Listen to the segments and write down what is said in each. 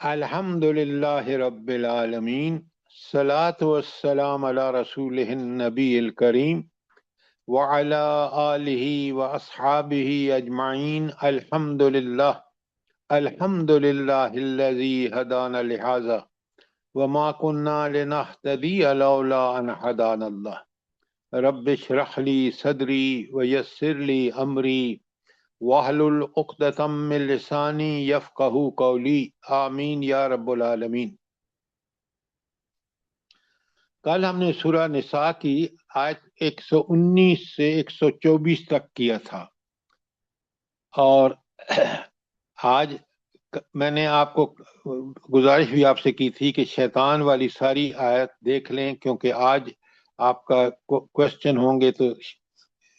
الحمدللہ رب العالمین، صلاۃ والسلام علی رسولہ النبی الکریم وعلی آلہ واصحابہ اجمعین۔ الحمدللہ الحمدللہ الذی ہدانا لہذا وما کنا لنہتدی لولا ان ہدانا اللہ۔ رب اشرح لی صدری ویسر لی امری واحلل عقدۃ من لسانی یفقہوا قولی، آمین یا رب العالمین۔ کل ہم نے سورہ نساء کی آیت 119 سے 124 تک کیا تھا، اور آج میں نے آپ کو گزارش بھی آپ سے کی تھی کہ شیطان والی ساری آیت دیکھ لیں، کیونکہ آج آپ کا کوشچن ہوں گے تو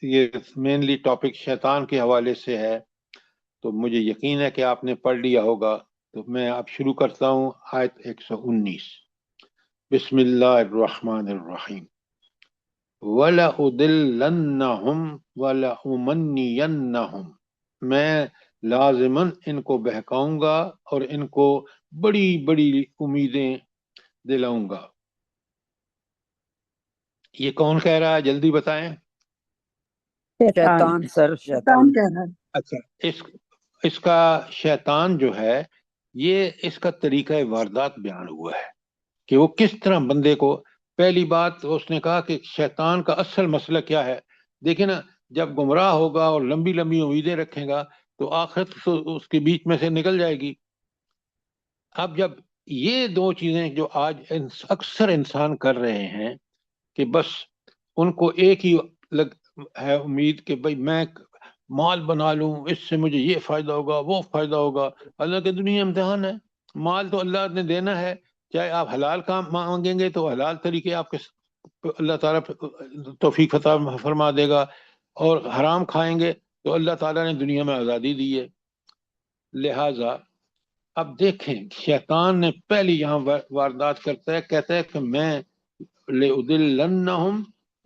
یہ مینلی ٹاپک شیطان کے حوالے سے ہے، تو مجھے یقین ہے کہ آپ نے پڑھ لیا ہوگا۔ تو میں اب شروع کرتا ہوں آیت 119۔ بسم اللہ الرحمن الرحیم۔ وَلَأُضِلَّنَّهُمْ وَلَأُمَنِّيَنَّهُمْ، میں لازماً ان کو بہکاؤں گا اور ان کو بڑی بڑی امیدیں دلاؤں گا۔ یہ کون کہہ رہا ہے، جلدی بتائیں۔ شیطان سر، شیطان کہہ رہا ہے۔ اچھا، اس کا شیطان جو ہے، یہ اس کا طریقہ واردات بیان ہوا ہے کہ وہ کس طرح بندے کو، پہلی بات اس نے کہا کہ شیطان کا اصل مسئلہ کیا ہے۔ دیکھیں نا، جب گمراہ ہوگا اور لمبی لمبی امیدیں رکھے گا تو آخرت تو اس کے بیچ میں سے نکل جائے گی۔ اب جب یہ دو چیزیں جو آج اکثر انسان کر رہے ہیں کہ بس ان کو ایک ہی ہے امید کہ بھئی میں مال بنا لوں، اس سے مجھے یہ فائدہ ہوگا، وہ فائدہ ہوگا۔ اللہ کی دنیا امتحان ہے، مال تو اللہ نے دینا ہے، چاہے آپ حلال کام مانگیں گے تو حلال طریقے آپ کے اللہ تعالیٰ توفیق عطا فرما دے گا، اور حرام کھائیں گے تو اللہ تعالیٰ نے دنیا میں آزادی دی ہے۔ لہٰذا اب دیکھیں، شیطان نے پہلی یہاں واردات کرتا ہے، کہتا ہے کہ میں لَأُضِلَّنَّهُمْ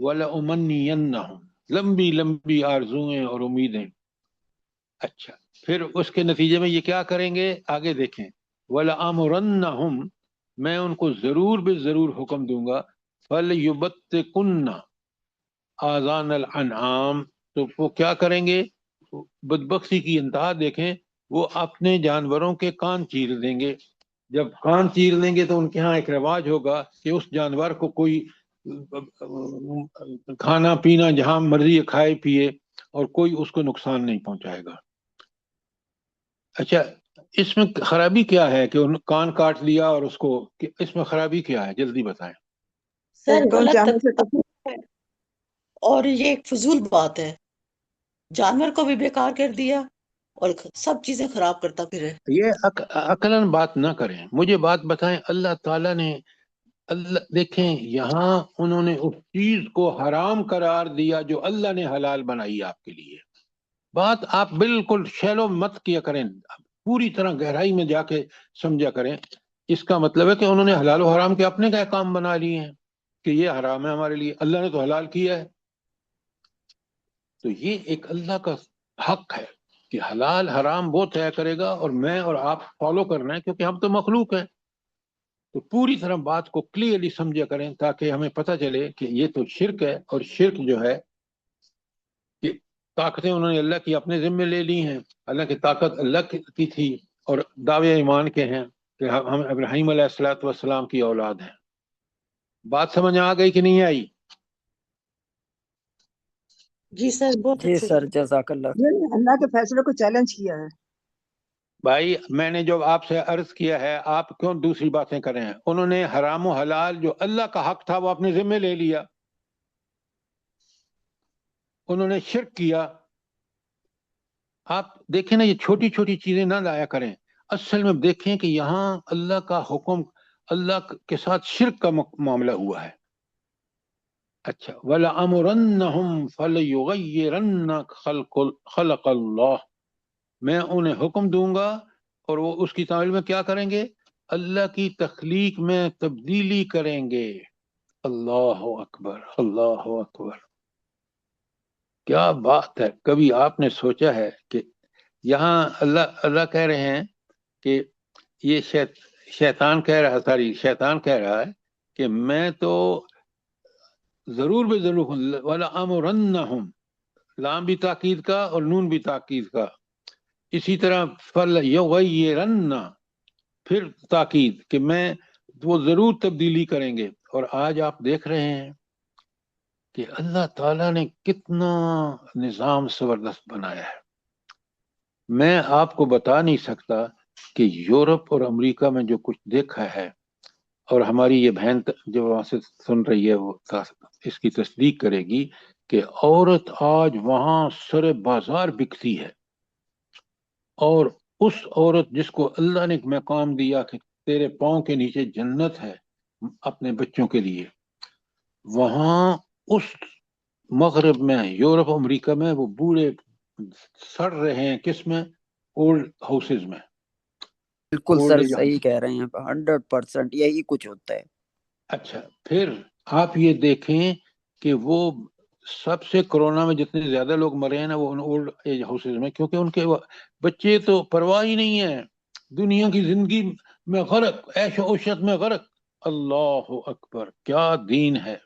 وَلَأُمَنِّيَنَّهُمْ، لمبی لمبی آرزویں اور امیدیں۔ اچھا، پھر اس کے نتیجے میں یہ کیا کریں گے، آگے دیکھیں۔ وَلَأَمُرَنَّهُمْ، میں ان کو ضرور بے ضرور حکم دوں گا۔ فَلْيُبَتِّكُنَّ آذَانَ الْأَنْعَامِ، تو وہ کیا کریں گے، بدبختی کی انتہا دیکھیں، وہ اپنے جانوروں کے کان چیر دیں گے۔ جب کان چیر دیں گے تو ان کے ہاں ایک رواج ہوگا کہ اس جانور کو کوئی کھانا پینا جہاں مرضی کھائے پیے اور کوئی اس کو نقصان نہیں پہنچائے گا۔ اچھا، اس میں خرابی کیا ہے کہ ان کان کاٹ لیا، اور اس کو اس میں خرابی کیا ہے، جلدی بتائیں۔ سر غلط جانور سے ہے، اور یہ ایک فضول بات ہے، جانور کو بھی بیکار کر دیا اور سب چیزیں خراب کرتا پھرے۔ یہ عقلاً بات نہ کریں، مجھے بات بتائیں۔ اللہ تعالیٰ نے، اللہ دیکھیں یہاں انہوں نے اس چیز کو حرام قرار دیا جو اللہ نے حلال بنائی آپ کے لیے۔ بات آپ بالکل شیلو مت کیا کریں، پوری طرح گہرائی میں جا کے سمجھا کریں۔ اس کا مطلب ہے کہ انہوں نے حلال و حرام کے اپنے کا احکام بنا لیے ہیں کہ یہ حرام ہے ہمارے لیے، اللہ نے تو حلال کیا ہے۔ تو یہ ایک اللہ کا حق ہے کہ حلال حرام وہ طے کرے گا، اور میں اور آپ فالو کرنا ہے، کیونکہ ہم تو مخلوق ہیں۔ تو پوری طرح بات کو کلیئرلی سمجھا کریں تاکہ ہمیں پتہ چلے کہ یہ تو شرک ہے، اور شرک جو ہے کہ طاقتیں انہوں نے اللہ کی اپنے ذمے لے لی ہیں۔ اللہ کی طاقت اللہ کی تھی، اور دعوے ایمان کے ہیں کہ ہم ابراہیم علیہ السلام کی اولاد ہیں۔ بات سمجھ آ گئی کہ نہیں آئی؟ جی سر، بہت جی اچھے سر، جزاک اللہ۔ یہ اللہ کے فیصلے کو چیلنج کیا ہے۔ بھائی میں نے جو آپ سے عرض کیا ہے، آپ کیوں دوسری باتیں کریں ہیں؟ انہوں نے حرام و حلال جو اللہ کا حق تھا وہ اپنے ذمے لے لیا، انہوں نے شرک کیا۔ آپ دیکھیں نا، یہ چھوٹی چھوٹی چیزیں نہ لایا کریں، اصل میں دیکھیں کہ یہاں اللہ کا حکم، اللہ کے ساتھ شرک کا معاملہ ہوا ہے۔ اچھا، وَلَأَمُرَنَّهُمْ فَلَيُغَيِّرَنَّ خَلْقَ اللَّهِ، میں انہیں حکم دوں گا اور وہ اس کی تعمیل میں کیا کریں گے، اللہ کی تخلیق میں تبدیلی کریں گے۔ اللہ اکبر، اللہ اکبر، کیا بات ہے۔ کبھی آپ نے سوچا ہے کہ یہاں اللہ کہہ رہے ہیں کہ یہ شیطان کہہ رہا ہے کہ میں تو ضرور بے ضرور والا امرنہم، لام بھی تاکید کا اور نون بھی تاکید کا، اسی طرح فل یغیرن، پھر تاکید کہ میں وہ ضرور تبدیلی کریں گے۔ اور آج آپ دیکھ رہے ہیں کہ اللہ تعالیٰ نے کتنا نظام زبردست بنایا ہے۔ میں آپ کو بتا نہیں سکتا کہ یورپ اور امریکہ میں جو کچھ دیکھا ہے، اور ہماری یہ بہن جو وہاں سے سن رہی ہے وہ اس کی تصدیق کرے گی کہ عورت آج وہاں سر بازار بکتی ہے، اور اس عورت جس کو اللہ نے ایک مقام دیا کہ تیرے پاؤں کے نیچے جنت ہے اپنے بچوں کے لیے، وہاں اس مغرب میں، یورپ امریکہ میں، وہ بوڑھے سڑ رہے ہیں کس میں؟ اولڈ ہاؤسز میں۔ بالکل اولڈ سر، ایج صحیح کہہ رہے ہیں، 100% یہی کچھ ہوتا ہے۔ اچھا، پھر آپ یہ دیکھیں کہ وہ سب سے کرونا میں جتنے زیادہ لوگ مرے ہیں نا، وہ ان اولڈ ایج ہاؤسز میں، کیونکہ ان کے بچے تو پرواہ ہی نہیں ہے، دنیا کی زندگی میں غرق، عیش و عشرت میں غرق۔ اللہ اکبر، کیا دین ہے!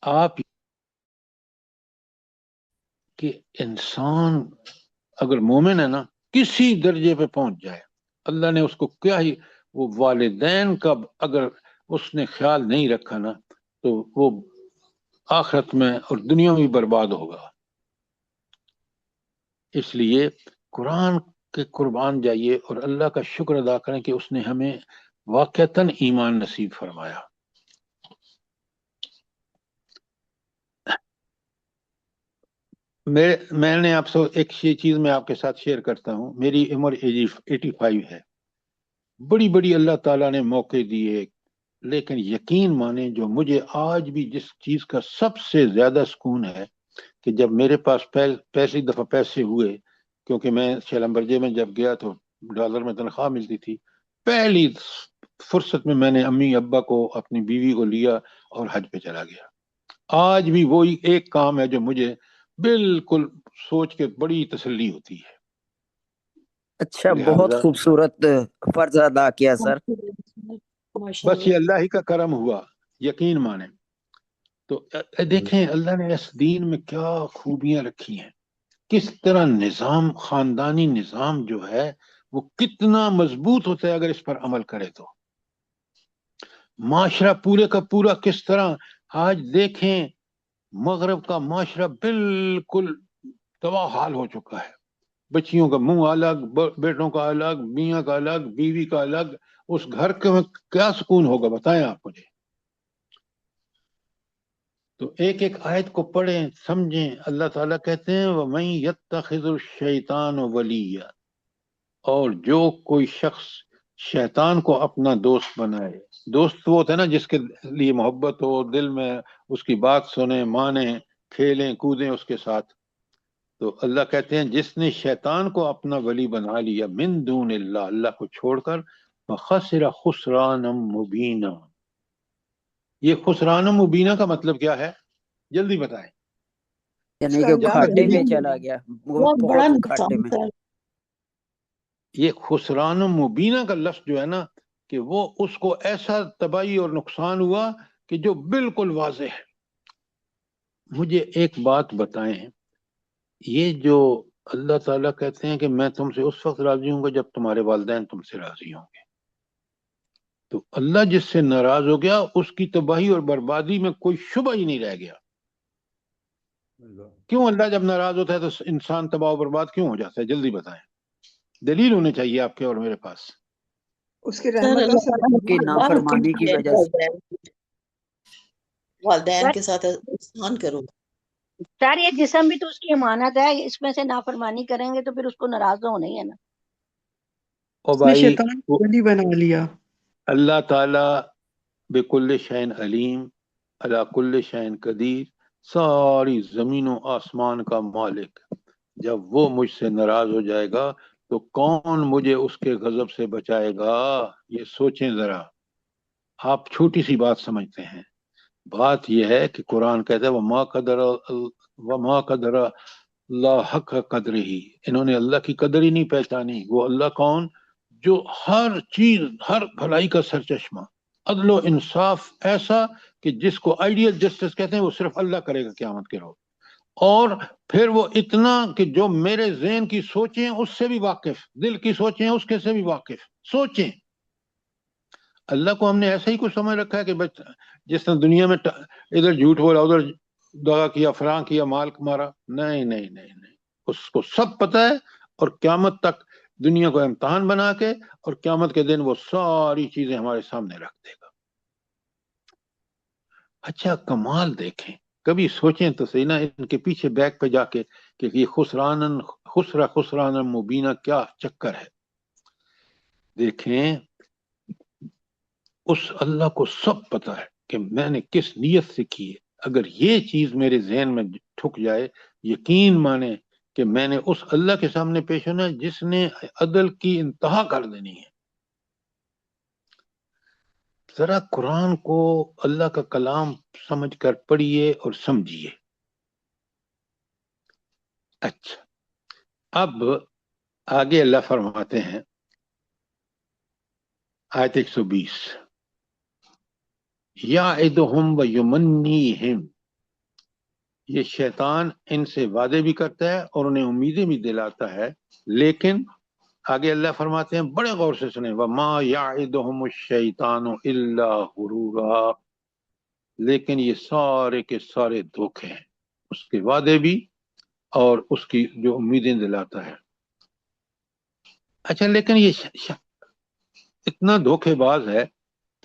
آپ کہ انسان اگر مومن ہے نا، کسی درجے پہ پہنچ جائے، اللہ نے اس کو کیا ہی، وہ والدین کا اگر اس نے خیال نہیں رکھا نا، تو وہ آخرت میں اور دنیا میں بھی برباد ہوگا۔ اس لیے قرآن کے قربان جائیے اور اللہ کا شکر ادا کریں کہ اس نے ہمیں واقعتاً ایمان نصیب فرمایا۔ میں نے آپ سے ایک چیز میں آپ کے ساتھ شیئر کرتا ہوں۔ میری عمر 85 ہے، بڑی بڑی اللہ تعالیٰ نے موقع دیے، لیکن یقین مانیں جو مجھے آج بھی جس چیز کا سب سے زیادہ سکون ہے کہ جب میرے پاس پہلی دفعہ پیسے ہوئے، کیونکہ میں شیلمبرجے میں جب گیا تو ڈالر میں تنخواہ ملتی تھی، پہلی فرصت میں میں نے امی ابا کو، اپنی بیوی کو لیا اور حج پہ چلا گیا۔ آج بھی وہی ایک کام ہے جو مجھے بالکل سوچ کے بڑی تسلی ہوتی ہے۔ اچھا، بہت لہذا خوبصورت فرض ادا کیا سر۔ بس یہ اللہ ہی کا کرم ہوا، یقین مانیں۔ تو دیکھیں اللہ نے اس دین میں کیا خوبیاں رکھی ہیں، کس طرح نظام، خاندانی نظام جو ہے وہ کتنا مضبوط ہوتا ہے اگر اس پر عمل کرے تو۔ معاشرہ پورے کا پورا کس طرح، آج دیکھیں مغرب کا معاشرہ بالکل تباہ حال ہو چکا ہے، بچیوں کا منہ الگ، بیٹوں کا الگ، میاں کا الگ، بیوی کا الگ، اس گھر کے میں کیا سکون ہوگا بتائیں آپ مجھے۔ تو ایک ایک آیت کو پڑھیں، سمجھیں۔ اللہ تعالیٰ کہتے ہیں وَمَن يَتَّخِذُ الشَّيْطَانَ وَلِيًّا، اور جو کوئی شخص شیطان کو اپنا دوست بنائے، دوست وہ ہوتا ہے نا جس کے لیے محبت ہو دل میں، اس کی بات سنیں، مانیں، کھیلیں کودیں اس کے ساتھ، تو اللہ کہتے ہیں جس نے شیطان کو اپنا ولی بنا لیا من دون اللہ، اللہ کو چھوڑ کر، فخسر خسرانا مبینا۔ یہ خسران مبینہ کا مطلب کیا ہے؟ جلدی بتائیں۔ یعنی کہ کیا گھاٹے میں مطلب؟ چلا گیا، بہت بڑا بہت گھاٹے نقصان میں۔ ہے۔ یہ خسران مبینہ کا لفظ جو ہے نا، کہ وہ اس کو ایسا تباہی اور نقصان ہوا کہ جو بالکل واضح ہے۔ مجھے ایک بات بتائیں، یہ جو اللہ تعالیٰ کہتے ہیں کہ میں تم سے اس وقت راضی ہوں گا جب تمہارے والدین تم سے راضی ہوں گے، تو اللہ جس سے ناراض ہو گیا اس کی تباہی اور بربادی میں کوئی شبہ ہی نہیں رہ گیا۔ کیوں اللہ جب ناراض ہوتا ہے تو انسان تباہ و برباد کیوں ہو جاتا ہے؟ جلدی بتائیں، دلیل ہونی چاہیے آپ کے اور میرے پاس۔ اس کی سر رحمتوں اللہ سے تعالیٰ نے کی بہت بار حکم نافرمانی کی دیا وجہ سے۔ والدین کے ساتھ احسان کرو۔ سر یہ جسم بھی تو اس کی امانت ہے، اس میں سے نافرمانی کریں گے تو پھر اس کو ناراض ہونا ہی ہے نا۔ او اس نے بھائی، شیطان کو ولی بنا لیا۔ اللہ تعالیٰ بکل شین علیم، علی کل شین قدیر، ساری زمین و آسمان کا مالک، جب وہ مجھ سے ناراض ہو جائے گا تو کون مجھے اس کے غضب سے بچائے گا؟ یہ سوچیں ذرا، آپ چھوٹی سی بات سمجھتے ہیں، بات یہ ہے کہ قرآن کہتا ہے وما قدر اللہ حق قدر ہی، انہوں نے اللہ کی قدر ہی نہیں پہچانی۔ وہ اللہ کون؟ جو ہر چیز، ہر بھلائی کا سرچشمہ، عدل و انصاف ایسا کہ جس کو آئیڈیل جسٹس کہتے ہیں، وہ صرف اللہ کرے گا قیامت کے روز. اور پھر وہ اتنا کہ جو میرے ذہن کی سوچیں اس سے بھی واقف، دل کی سوچیں اس کے سے بھی واقف. سوچیں، اللہ کو ہم نے ایسا ہی کچھ سمجھ رکھا ہے کہ بس جس طرح دنیا میں ادھر جھوٹ بولا، ادھر دغا کیا، فلاں کیا، مال مارا. نہیں نہیں نہیں نہیں، اس کو سب پتہ ہے، اور قیامت تک دنیا کو امتحان بنا کے، اور قیامت کے دن وہ ساری چیزیں ہمارے سامنے رکھ دے گا. اچھا کمال دیکھیں، کبھی سوچیں تو صحیح نا ان کے پیچھے بیک پہ جا کے کہ یہ خسران مبینہ کیا چکر ہے. دیکھیں اس اللہ کو سب پتہ ہے کہ میں نے کس نیت سے کی ہے. اگر یہ چیز میرے ذہن میں ٹھک جائے، یقین مانے کہ میں نے اس اللہ کے سامنے پیش ہونا ہے جس نے عدل کی انتہا کر دینی ہے. ذرا قرآن کو اللہ کا کلام سمجھ کر پڑھیے اور سمجھیے. اچھا اب آگے اللہ فرماتے ہیں آیت 120، یعدہم ویمنیہم، یہ شیطان ان سے وعدے بھی کرتا ہے اور انہیں امیدیں بھی دلاتا ہے، لیکن آگے اللہ فرماتے ہیں، بڑے غور سے سنیں، وَمَا يَعِدُهُمُ الشَّيْطَانُ إِلَّا غُرُورًا، لیکن یہ سارے کے سارے دھوکے ہیں، اس کے وعدے بھی اور اس کی جو امیدیں دلاتا ہے. اچھا لیکن یہ اتنا دھوکے باز ہے،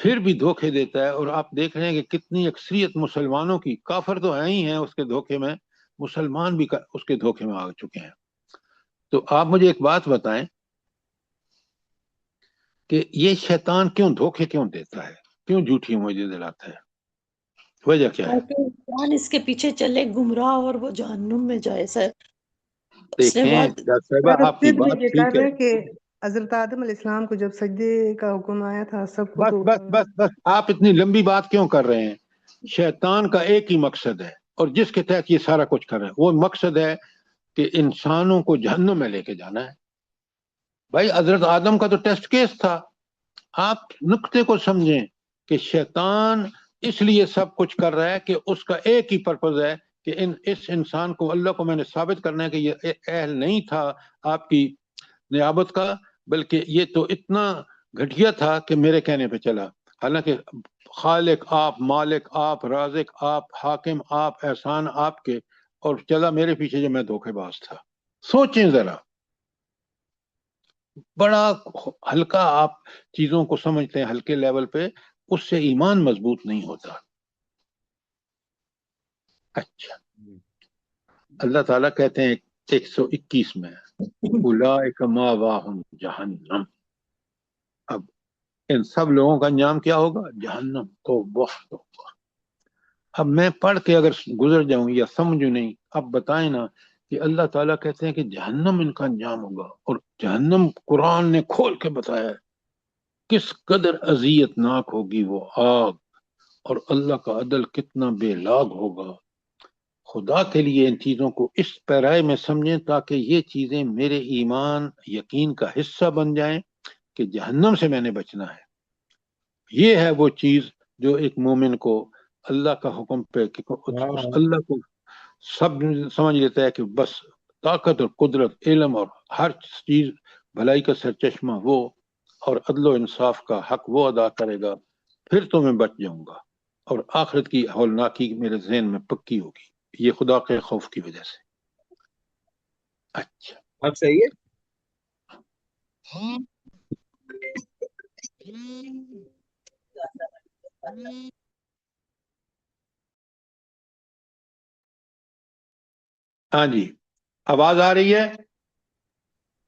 پھر بھی دھوکے دیتا ہے. اور آپ دیکھ رہے ہیں کہ کتنی اکثریت مسلمانوں کی، کافر تو ہیں ہی ہیں اس کے دھوکے میں، مسلمان بھی اس کے دھوکے میں آ چکے ہیں. تو آپ مجھے ایک بات بتائیں کہ یہ شیطان کیوں دھوکے کیوں دیتا ہے، کیوں جھوٹی امیدیں دلاتا ہے، وجہ کیا ہے؟ تاکہ انسان اس کے پیچھے چلے گمراہ اور وہ جہنم میں جائے سر. اس نے دیکھیں بات ڈاکٹر صاحبہ آپ کی پھر بھی بات یہ ٹھیک کر ہے، رہے کہ حضرت آدم علیہ السلام کو جب سجدے کا حکم آیا تھا سب کو بس تو بس بس بس آپ اتنی لمبی بات کیوں کر رہے ہیں؟ شیطان کا ایک ہی مقصد ہے، اور جس کے تحت یہ سارا کچھ کر رہے ہیں وہ مقصد ہے کہ انسانوں کو جہنم میں لے کے جانا ہے. بھائی حضرت آدم کا تو ٹیسٹ کیس تھا. آپ نقطے کو سمجھیں کہ شیطان اس لیے سب کچھ کر رہا ہے کہ اس کا ایک ہی پرپز ہے کہ اس انسان کو، اللہ کو میں نے ثابت کرنا ہے کہ یہ اہل نہیں تھا آپ کی نیابت کا، بلکہ یہ تو اتنا گھٹیا تھا کہ میرے کہنے پہ چلا، حالانکہ خالق آپ، مالک آپ، رازق آپ، حاکم آپ، احسان آپ کے، اور چلا میرے پیچھے جو میں دھوکے باز تھا. سوچیں ذرا، بڑا ہلکا آپ چیزوں کو سمجھتے ہیں ہلکے لیول پہ، اس سے ایمان مضبوط نہیں ہوتا. اچھا اللہ تعالیٰ کہتے ہیں 121 میں، اولئک مأواہم جہنم، اب ان سب لوگوں کا انجام کیا ہوگا؟ جہنم. توبہ توبہ. اب میں پڑھ کے اگر گزر جاؤں یا سمجھوں نہیں، اب بتائیں نا کہ اللہ تعالیٰ کہتے ہیں کہ جہنم ان کا انجام ہوگا، اور جہنم قرآن نے کھول کے بتایا ہے کس قدر اذیت ناک ہوگی وہ آگ، اور اللہ کا عدل کتنا بے لاگ ہوگا. خدا کے لیے ان چیزوں کو اس پیرائے میں سمجھیں تاکہ یہ چیزیں میرے ایمان یقین کا حصہ بن جائیں کہ جہنم سے میں نے بچنا ہے. یہ ہے وہ چیز جو ایک مومن کو اللہ کا حکم پہ اس اللہ کو سب سمجھ لیتا ہے کہ بس طاقت اور قدرت، علم اور ہر چیز بھلائی کا سرچشمہ وہ، اور عدل و انصاف کا حق وہ ادا کرے گا، پھر تو میں بچ جاؤں گا، اور آخرت کی ہولناکی میرے ذہن میں پکی ہوگی، یہ خدا کے خوف کی وجہ سے. اچھا اب صحیح ہے. ہاں جی، آواز آ رہی ہے؟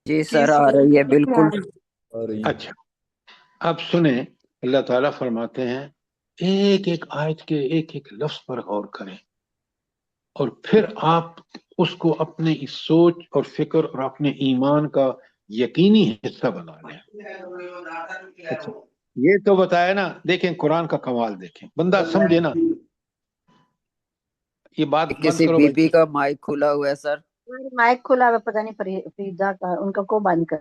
جی سر آ رہی ہے بالکل. اچھا اب سنیں، اللہ تعالیٰ فرماتے ہیں ایک ایک آیت کے ایک ایک لفظ پر غور کریں، اور پھر آپ اس کو اپنے اس سوچ اور فکر اور اپنے ایمان کا یقینی حصہ بنا لیں. اچھا یہ تو بتایا نا، دیکھیں قرآن کا کمال دیکھیں، بندہ سمجھے نا. یہ بات بند کسی کرو بی بھائی. پی کا مائک کھلا ہوا ہے سر. مائک کھلا ہوا، پتہ نہیں فریدا کا، ان کا کو بند کر.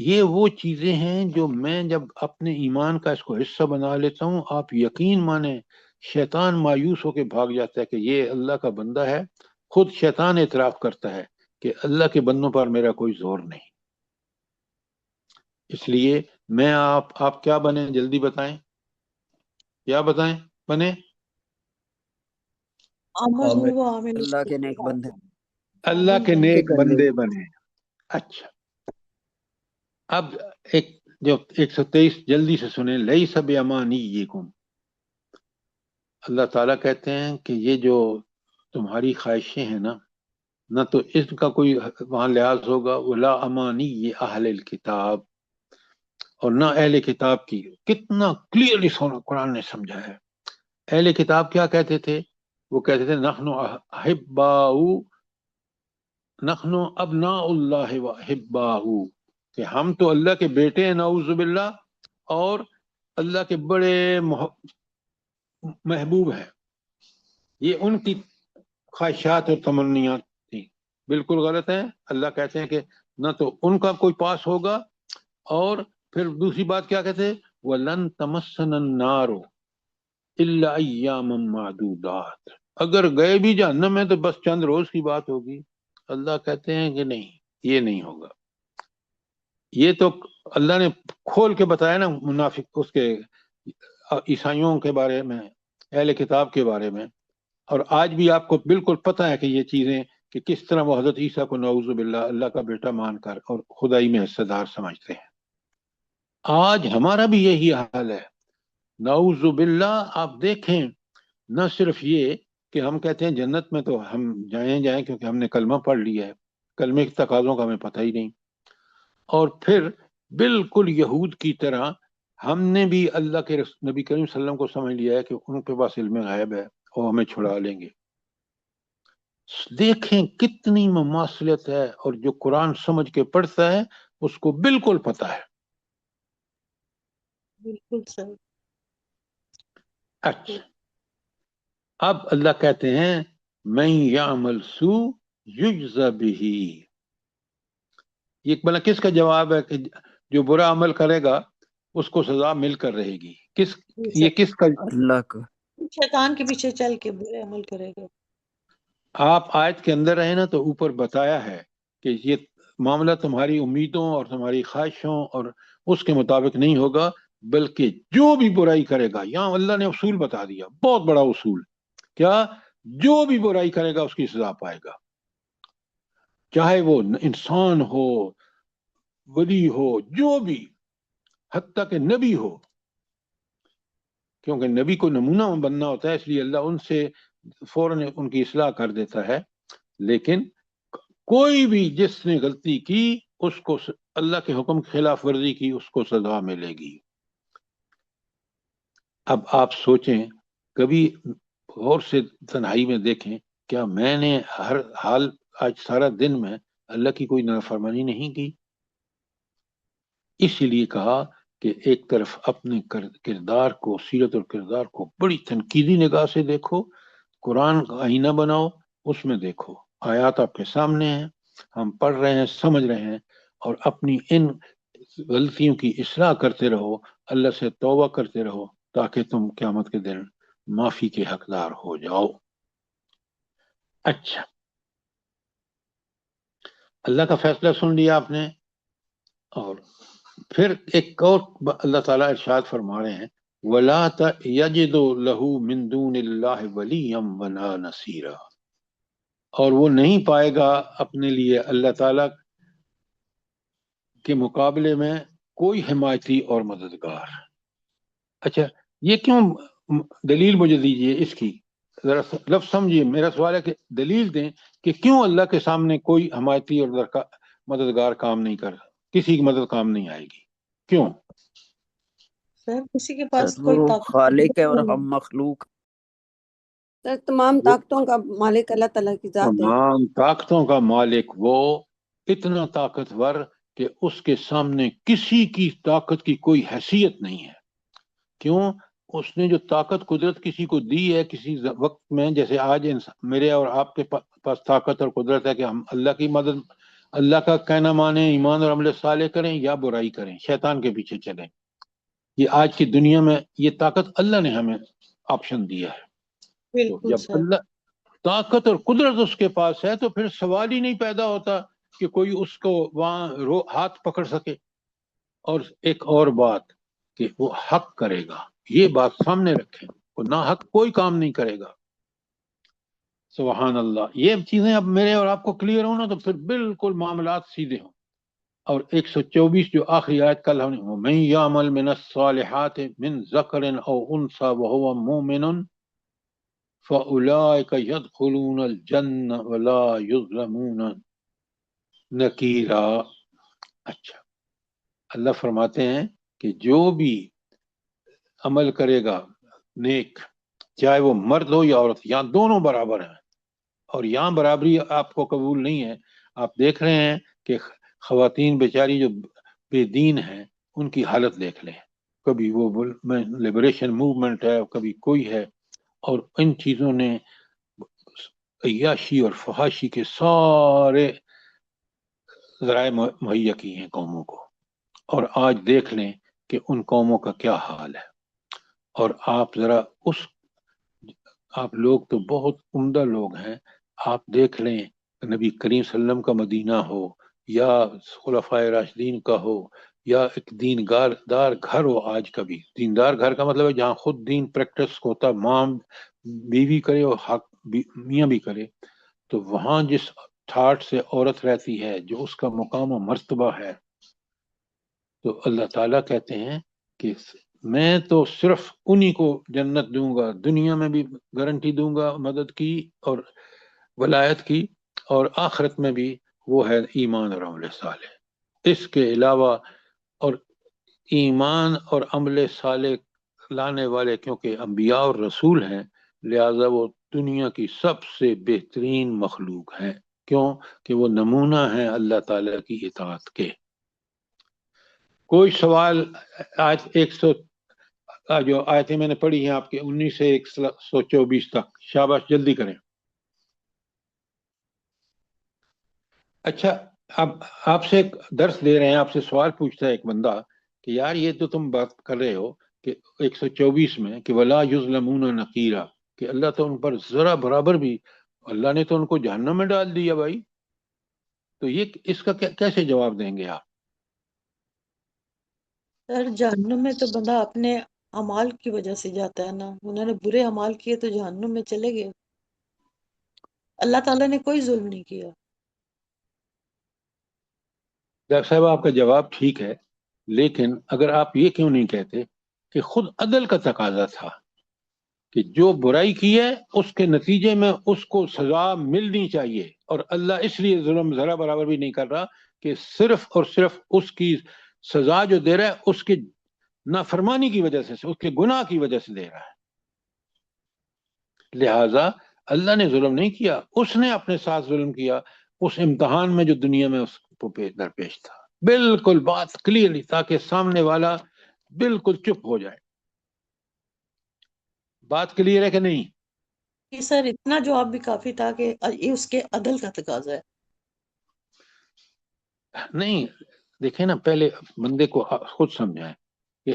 یہ وہ چیزیں ہیں جو میں جب اپنے ایمان کا اس کو حصہ بنا لیتا ہوں، آپ یقین مانیں شیطان مایوس ہو کے بھاگ جاتا ہے کہ یہ اللہ کا بندہ ہے. خود شیطان اعتراف کرتا ہے کہ اللہ کے بندوں پر میرا کوئی زور نہیں. اس لیے میں آپ کیا بنیں، جلدی بتائیں، کیا بتائیں بنے؟ آمنوا وعملوا اللہ کے نیک بندے. اللہ کے نیک بندے بنے. اچھا، اب جو 123 جلدی سے سنیں. لیس بیمانیکم، اللہ تعالیٰ کہتے ہیں کہ یہ جو تمہاری خواہشیں ہیں نا، نہ تو اس کا کوئی وہاں لحاظ ہوگا، ولا امانی یہ اہل الکتاب، اور نہ اہل کتاب کی. کتنا کلیئرلی قرآن نے سمجھا ہے. اہل کتاب کیا کہتے تھے؟ وہ کہتے تھے نحن ابناء اللہ و احباؤ، کہ ہم تو اللہ کے بیٹے ہیں نعوذ باللہ، اور اللہ کے بڑے محبوب ہیں. یہ ان کی خواہشات اور تمنیات تھیں، بالکل غلط ہیں. اللہ کہتے ہیں کہ نہ تو ان کا کوئی پاس ہوگا، اور پھر دوسری بات کیا کہتے ہیں؟ وَلَن تَمَسَّنَا النَّارُ إِلَّا أَيَّامًا مَعْدُودَاتٍ، اگر گئے بھی جہنم میں تو بس چند روز کی بات ہوگی. اللہ کہتے ہیں کہ نہیں، یہ نہیں ہوگا. یہ تو اللہ نے کھول کے بتایا نا منافق اس کے عیسائیوں کے بارے میں، اہل کتاب کے بارے میں. اور آج بھی آپ کو بالکل پتہ ہے کہ یہ چیزیں کہ کس طرح وہ حضرت عیسیٰ کو نعوذ باللہ اللہ کا بیٹا مان کر اور خدائی میں حصہ دار سمجھتے ہیں. آج ہمارا بھی یہی حال ہے نعوذ باللہ. آپ دیکھیں، نہ صرف یہ کہ ہم کہتے ہیں جنت میں تو ہم جائیں کیونکہ ہم نے کلمہ پڑھ لیا ہے، کلمے کے تقاضوں کا ہمیں پتہ ہی نہیں. اور پھر بالکل یہود کی طرح ہم نے بھی اللہ کے نبی کریم صلی اللہ علیہ وسلم کو سمجھ لیا ہے کہ ان کے پاس علم غیب ہے اور ہمیں چھڑا لیں گے. دیکھیں کتنی مماثلت ہے، اور جو قرآن سمجھ کے پڑھتا ہے اس کو بالکل پتہ ہے. بالکل صحیح. اچھا، اب اللہ کہتے ہیں من یعمل سوء یجز بہ. یہ بلا کس کا جواب ہے کہ جو برا عمل کرے گا اس کو سزا مل کر رہے گی؟ یہ کس کا؟ اللہ کا. شیطان کے پیچھے چل کے برے عمل کرے گا. آپ آیت کے اندر رہے نا تو اوپر بتایا ہے کہ یہ معاملہ تمہاری امیدوں اور تمہاری خواہشوں اور اس کے مطابق نہیں ہوگا، بلکہ جو بھی برائی کرے گا. یہاں اللہ نے اصول بتا دیا، بہت بڑا اصول. کیا؟ جو بھی برائی کرے گا اس کی سزا پائے گا، چاہے وہ انسان ہو، ولی ہو، جو بھی، حتیٰ کہ نبی ہو، کیونکہ نبی کو نمونہ بننا ہوتا ہے، اس لیے اللہ ان سے فوراً ان کی اصلاح کر دیتا ہے. لیکن کوئی بھی جس نے غلطی کی اس کو اللہ کے حکم کی خلاف ورزی کی اس کو سزا ملے گی. اب آپ سوچیں، کبھی غور سے تنہائی میں دیکھیں، کیا میں نے ہر حال آج سارا دن میں اللہ کی کوئی نافرمانی نہیں کی؟ اسی لیے کہا کہ ایک طرف اپنے کردار کو، سیرت اور کردار کو بڑی تنقیدی نگاہ سے دیکھو، قرآن کا آئینہ بناؤ، اس میں دیکھو آیات آپ کے سامنے ہیں، ہم پڑھ رہے ہیں، سمجھ رہے ہیں، اور اپنی ان غلطیوں کی اصلاح کرتے رہو، اللہ سے توبہ کرتے رہو، تاکہ تم قیامت کے دن معافی کے حقدار ہو جاؤ. اچھا، اللہ کا فیصلہ سن لیا آپ نے. اور پھر ایک اور اللہ تعالیٰ ارشاد فرما رہے ہیں وَلَا يَجِدُ لَهُ مِن دُونِ اللَّهِ وَلِيًّا وَلَا نَصِيرًا، اور وہ نہیں پائے گا اپنے لیے اللہ تعالیٰ کے مقابلے میں کوئی حمایتی اور مددگار. اچھا، یہ کیوں؟ دلیل مجھے دیجئے اس کی، ذرا لفظ سمجھیے. میرا سوال ہے کہ دلیل دیں کہ کیوں اللہ کے سامنے کوئی حمایتی اور مددگار کام نہیں کر، کسی کی مدد کام نہیں آئے گی؟ کیوں؟ سر کسی کے پاس سر کوئی وہ طاقت خالق ہے اور نہیں. ہم مخلوق. سر تمام طاقتوں کا مالک اللہ تعالیٰ کی ذات ہے. تمام طاقتوں کا مالک وہ، اتنا طاقتور کہ اس کے سامنے کسی کی طاقت کی کوئی حیثیت نہیں ہے. کیوں؟ اس نے جو طاقت قدرت کسی کو دی ہے کسی وقت میں، جیسے آج میرے اور آپ کے پاس طاقت اور قدرت ہے کہ ہم اللہ کی مدد اللہ کا کہنا مانیں، ایمان اور عمل صالح کریں یا برائی کریں، شیطان کے پیچھے چلیں. یہ آج کی دنیا میں یہ طاقت اللہ نے ہمیں آپشن دیا ہے. تو بالکل جب سر. اللہ طاقت اور قدرت اس کے پاس ہے تو پھر سوال ہی نہیں پیدا ہوتا کہ کوئی اس کو وہاں ہاتھ پکڑ سکے. اور ایک اور بات کہ وہ حق کرے گا، یہ بات سامنے رکھیں، وہ نہ حق کوئی کام نہیں کرے گا. سبحان اللہ. یہ چیزیں اب میرے اور آپ کو کلیئر ہوں نا تو پھر بالکل معاملات سیدھے ہوں. اور 124 جو آخری آیت کل ہم نے وَمَن يَعْمَلْ مِنَ الصَّالِحَاتِ مِن ذَكَرٍ أَوْ أُنثَىٰ وَهُوَ مُؤْمِنٌ فَأُولَٰئِكَ يَدْخُلُونَ الْجَنَّةَ وَلَا يُظْلَمُونَ نَقِيرًا. اچھا، اللہ فرماتے ہیں کہ جو بھی عمل کرے گا نیک، چاہے وہ مرد ہو یا عورت، یہاں دونوں برابر ہیں. اور یہاں برابری آپ کو قبول نہیں ہے. آپ دیکھ رہے ہیں کہ خواتین بیچاری جو بے دین ہیں ان کی حالت دیکھ لیں. کبھی وہ لبریشن موومنٹ ہے، کبھی کوئی ہے، اور ان چیزوں نے عیاشی اور فحاشی کے سارے ذرائع مہیا کی ہیں قوموں کو. اور آج دیکھ لیں کہ ان قوموں کا کیا حال ہے. اور آپ ذرا آپ لوگ تو بہت عمدہ لوگ ہیں، آپ دیکھ لیں نبی کریم صلی اللہ علیہ وسلم کا مدینہ ہو یا خلفائے راشدین کا ہو یا ایک دار گھر ہو. آج کا بھی دیندار گھر کا مطلب ہے جہاں خود دین پریکٹس ہوتا، ماں بیوی کرے اور حق میاں بھی کرے. تو وہاں جس ٹھاٹ سے عورت رہتی ہے، جو اس کا مقام و مرتبہ ہے، تو اللہ تعالیٰ کہتے ہیں کہ میں تو صرف انہی کو جنت دوں گا، دنیا میں بھی گارنٹی دوں گا مدد کی اور ولایت کی، اور آخرت میں بھی. وہ ہے ایمان اور عمل صالح. اس کے علاوہ اور ایمان اور عمل صالح لانے والے کیونکہ انبیاء اور رسول ہیں، لہذا وہ دنیا کی سب سے بہترین مخلوق ہیں. کیوں کہ وہ نمونہ ہیں اللہ تعالیٰ کی اطاعت کے. کوئی سوال؟ آج 100 جو آیتیں میں نے پڑھی ہیں آپ کے 19 سے 124 تک، شاباش جلدی کریں. اچھا، اب آپ سے ایک درس دے رہے ہیں، آپ سے سوال پوچھتا ہے ایک بندہ کہ یار یہ تو تم بات کر رہے ہو کہ 124 میں کہ وَلَا يُظْلَمُونَ نَقِيرًا، کہ اللہ تو ان پر ذرا برابر بھی، اللہ نے تو ان کو جہنم میں ڈال دیا بھائی. تو یہ اس کا کیسے جواب دیں گے آپ؟ سر جہنم میں تو بندہ اپنے اعمال کی وجہ سے جاتا ہے نا. انہوں نے برے اعمال کیے تو جہنم میں چلے گئے. اللہ تعالیٰ نے کوئی ظلم نہیں کیا. ڈاکٹر صاحب آپ کا جواب ٹھیک ہے، لیکن اگر آپ یہ کیوں نہیں کہتے کہ خود عدل کا تقاضا تھا کہ جو برائی کی ہے اس کے نتیجے میں اس کو سزا ملنی چاہیے، اور اللہ اس لیے ظلم ذرا برابر بھی نہیں کر رہا کہ صرف اور صرف اس کی سزا جو دے رہا ہے اس کی نافرمانی کی وجہ سے، اس کے گناہ کی وجہ سے دے رہا ہے. لہذا اللہ نے ظلم نہیں کیا، اس نے اپنے ساتھ ظلم کیا اس امتحان میں جو دنیا میں اس کو درپیش تھا. بالکل بات کلیئرلی، تاکہ سامنے والا بالکل چپ ہو جائے. بات کلیئر ہے کہ نہیں؟ کہ سر اتنا جواب بھی کافی تھا کہ یہ اس کے عدل کا تقاضا ہے. نہیں، دیکھیں نا، پہلے بندے کو خود سمجھائیں کہ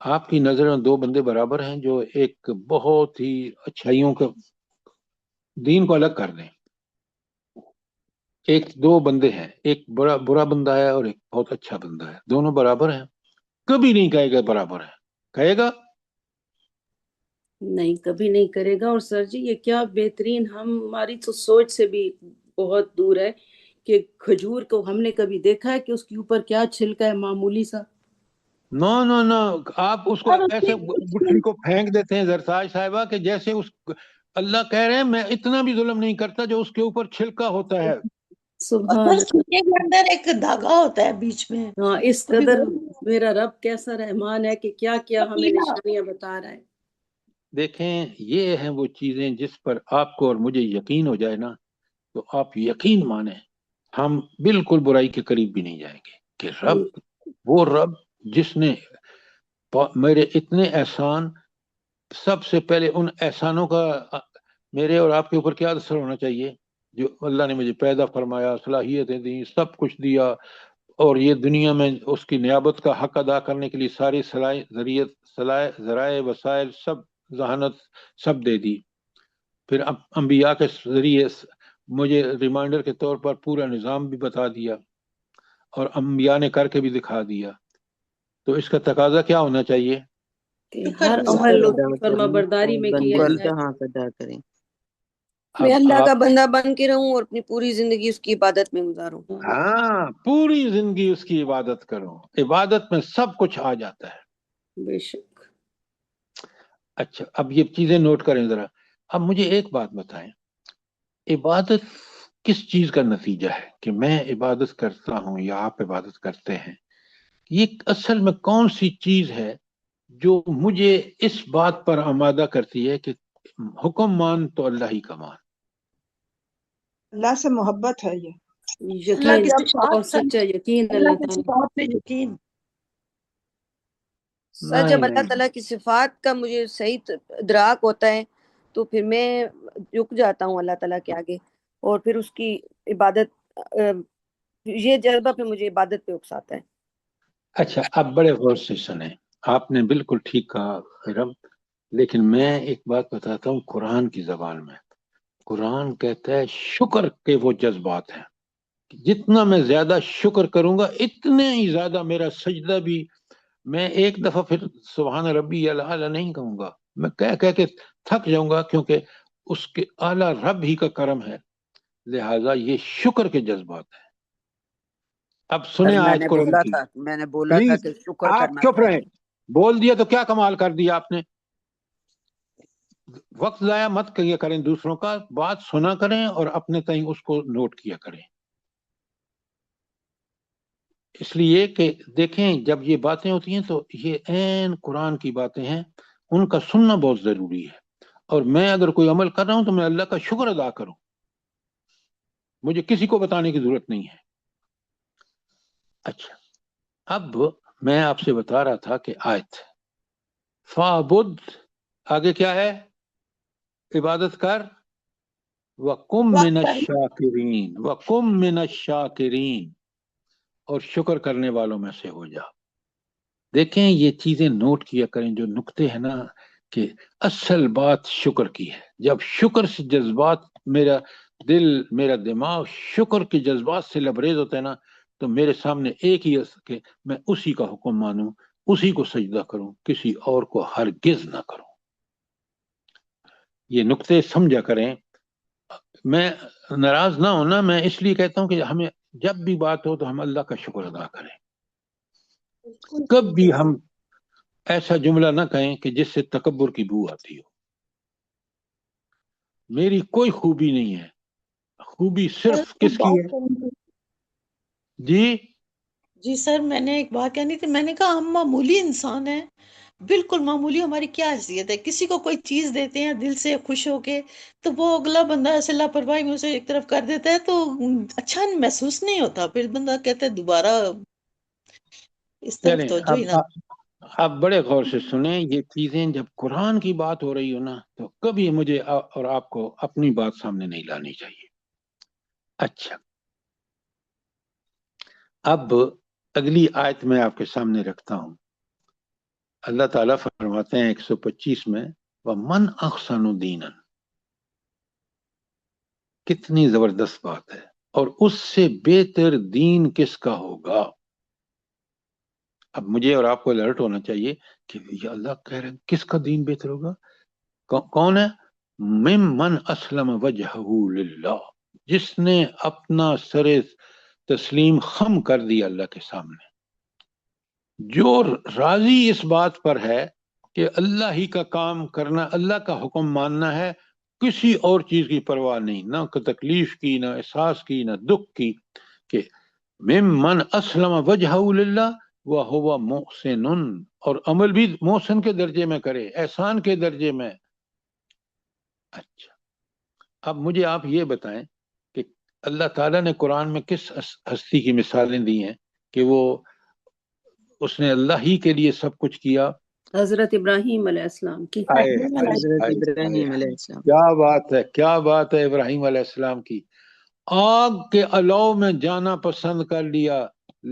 آپ کی نظر میں دو بندے برابر ہیں جو ایک بہت ہی اچھائیوں کا دین کو الگ کر دیں. ایک دو بندے ہیں، ایک برا بندہ ہے اور ایک بہت اچھا بندہ ہے، دونوں برابر ہیں. کبھی نہیں کہے گا برابر ہے، کہے گا نہیں، کبھی نہیں کرے گا. اور سر جی یہ کیا بہترین، ہماری تو سوچ سے بھی بہت دور ہے کہ کھجور کو ہم نے کبھی دیکھا ہے کہ اس کے اوپر کیا چھلکا ہے معمولی سا. نو آپ اس کو اور ایسے گٹھلی کو پھینک دیتے ہیں زرتاج صاحبہ کہ جیسے اس اللہ کہہ رہے ہیں میں اتنا بھی ظلم نہیں کرتا جو اس کے اوپر چھلکا ہوتا ہے. سبحان سر چھلکے کے اندر ایک دھاگا ہوتا ہے بیچ میں. ہاں، اس کبھی قدر میرا رب کیسا رحمان ہے کہ کیا کیا ہمیں پتیلا. نشانیاں بتا رہا ہے. دیکھیں یہ ہیں وہ چیزیں جس پر آپ کو اور مجھے یقین ہو جائے نا تو آپ یقین مانیں ہم بالکل برائی کے قریب بھی نہیں جائیں گے کہ رب، وہ رب جس نے میرے اتنے احسان، سب سے پہلے ان احسانوں کا میرے اور آپ کے اوپر کیا اثر ہونا چاہیے جو اللہ نے مجھے پیدا فرمایا، صلاحیتیں دی، سب کچھ دیا، اور یہ دنیا میں اس کی نیابت کا حق ادا کرنے کے لیے ساری ذرائع وسائل سب ذہانت سب دے دی. پھر انبیاء کے ذریعے مجھے ریمائنڈر کے طور پر پورا نظام بھی بتا دیا، اور انبیاء نے کر کے بھی دکھا دیا. تو اس کا تقاضا کیا ہونا چاہیے؟ کہ شکر ہر گزار عمل ادا اس کی فرما کریں برداری اور میں کیا بندگی جائے. کا حق ادا کریں. میں اللہ کا آپ بندہ بن کے رہوں اور اپنی پوری زندگی اس کی عبادت میں گزاروں. ہاں پوری زندگی اس کی عبادت کرو. عبادت میں سب کچھ آ جاتا ہے. بے شک. اچھا، اب یہ چیزیں نوٹ کریں ذرا. اب مجھے ایک بات بتائیں، عبادت کس چیز کا نتیجہ ہے کہ میں عبادت کرتا ہوں یا آپ عبادت کرتے ہیں؟ یہ اصل میں کون سی چیز ہے جو مجھے اس بات پر آمادہ کرتی ہے کہ حکم مان تو اللہ ہی کا مان؟ اللہ سے محبت ہے یہ. اللہ کی یقین اور صفات سچا یقین اللہ اللہ کی تعالیٰ. صفات پہ یقین. سر جب اللہ تعالیٰ کی صفات کا مجھے صحیح ادراک ہوتا ہے تو پھر میں رک جاتا ہوں اللہ تعالیٰ کے آگے، اور پھر اس کی عبادت یہ جذبہ پہ مجھے عبادت پہ اکساتا ہے. اچھا، اب بڑے غور سے سنیں، آپ نے بالکل ٹھیک کہا خیرم، لیکن میں ایک بات بتاتا ہوں قرآن کی زبان میں. قرآن کہتا ہے شکر کے وہ جذبات ہیں، جتنا میں زیادہ شکر کروں گا اتنے ہی زیادہ میرا سجدہ بھی، میں ایک دفعہ پھر سبحان ربی الاعلی نہیں کہوں گا، میں کہہ کے تھک جاؤں گا، کیونکہ اس کے اعلیٰ رب ہی کا کرم ہے. لہٰذا یہ شکر کے جذبات ہیں. اب سنیں آیت قرآن کی. میں نے بولا تھا پلیز کہ شکر آپ کرنا چپ رہیں، چاہیے. بول دیا تو کیا کمال کر دیا آپ نے. وقت ضائع مت کیا کریں دوسروں کا، بات سنا کریں اور اپنے تئیں اس کو نوٹ کیا کریں. اس لیے کہ دیکھیں جب یہ باتیں ہوتی ہیں تو یہ عین قرآن کی باتیں ہیں، ان کا سننا بہت ضروری ہے. اور میں اگر کوئی عمل کر رہا ہوں تو میں اللہ کا شکر ادا کروں، مجھے کسی کو بتانے کی ضرورت نہیں ہے. اچھا، اب میں آپ سے بتا رہا تھا کہ آیت فَعْبُدْ آگے کیا ہے؟ عبادت کر، وَقُمْ مِنَ الشَّاكِرِينَ وَقُمْ مِنَ الشَّاكِرِينَ، اور شکر کرنے والوں میں سے ہو جا. دیکھیں یہ چیزیں نوٹ کیا کریں، جو نقطے ہیں نا، کہ اصل بات شکر کی ہے. جب شکر سے جذبات، میرا دل میرا دماغ شکر کے جذبات سے لبریز ہوتا ہے نا، تو میرے سامنے ایک ہی ہے کہ میں اسی کا حکم مانوں، اسی کو سجدہ کروں، کسی اور کو ہرگز نہ کروں. یہ نقطے سمجھا کریں. میں ناراض نہ ہونا، میں اس لیے کہتا ہوں کہ ہمیں جب بھی بات ہو تو ہم اللہ کا شکر ادا کریں. کبھی ہم ایسا جملہ نہ کہیں کہ جس سے تکبر کی بو آتی ہو. میری کوئی خوبی نہیں ہے، خوبی صرف کس کی ہے؟ جی سر، میں نے ایک بات کہنی تھی. میں نے کہا ہم معمولی انسان ہیں، بالکل معمولی. ہماری کیا حیثیت ہے؟ کسی کو کوئی چیز دیتے ہیں دل سے خوش ہو کے، تو وہ اگلا بندہ ایسے لاپرواہی میں اسے ایک طرف کر دیتا ہے تو اچھا محسوس نہیں ہوتا. پھر بندہ کہتا ہے دوبارہ اس طرف توجہ ہی نہ. اب بڑے غور سے سنیں، یہ چیزیں جب قرآن کی بات ہو رہی ہو نا تو کبھی مجھے اور آپ کو اپنی بات سامنے نہیں لانی چاہیے. اچھا، اب اگلی آیت میں آپ کے سامنے رکھتا ہوں. اللہ تعالیٰ فرماتے ہیں 125 میں، وَمَنْ أَحْسَنُ دِينًا، کتنی زبردست بات ہے. اور اس سے بہتر دین کس کا ہوگا؟ اب مجھے اور آپ کو الرٹ ہونا چاہیے کہ یہ اللہ کہہ رہے ہیں کس کا دین بہتر ہوگا؟ کون ہے؟ ممن اسلم وجہہ للہ، جس نے اپنا سر تسلیم خم کر دیا اللہ کے سامنے، جو راضی اس بات پر ہے کہ اللہ ہی کا کام کرنا، اللہ کا حکم ماننا ہے، کسی اور چیز کی پرواہ نہیں، نہ تکلیف کی، نہ احساس کی، نہ دکھ کی. کہ ممن اسلم وجہہ للہ وہو محسن، اور عمل بھی محسن کے درجے میں کرے، احسان کے درجے میں. اچھا، اب مجھے آپ یہ بتائیں کہ اللہ تعالیٰ نے قرآن میں کس ہستی کی مثالیں دی ہیں کہ وہ اس نے اللہ ہی کے لیے سب کچھ کیا، حضرت ابراہیم علیہ السلام کی. آئے ابراہیم آئے علیہ حضرت آئے ابراہیم آئے، علیہ السلام. کیا بات ہے، کیا بات ہے ابراہیم علیہ السلام کی. آگ کے الو میں جانا پسند کر لیا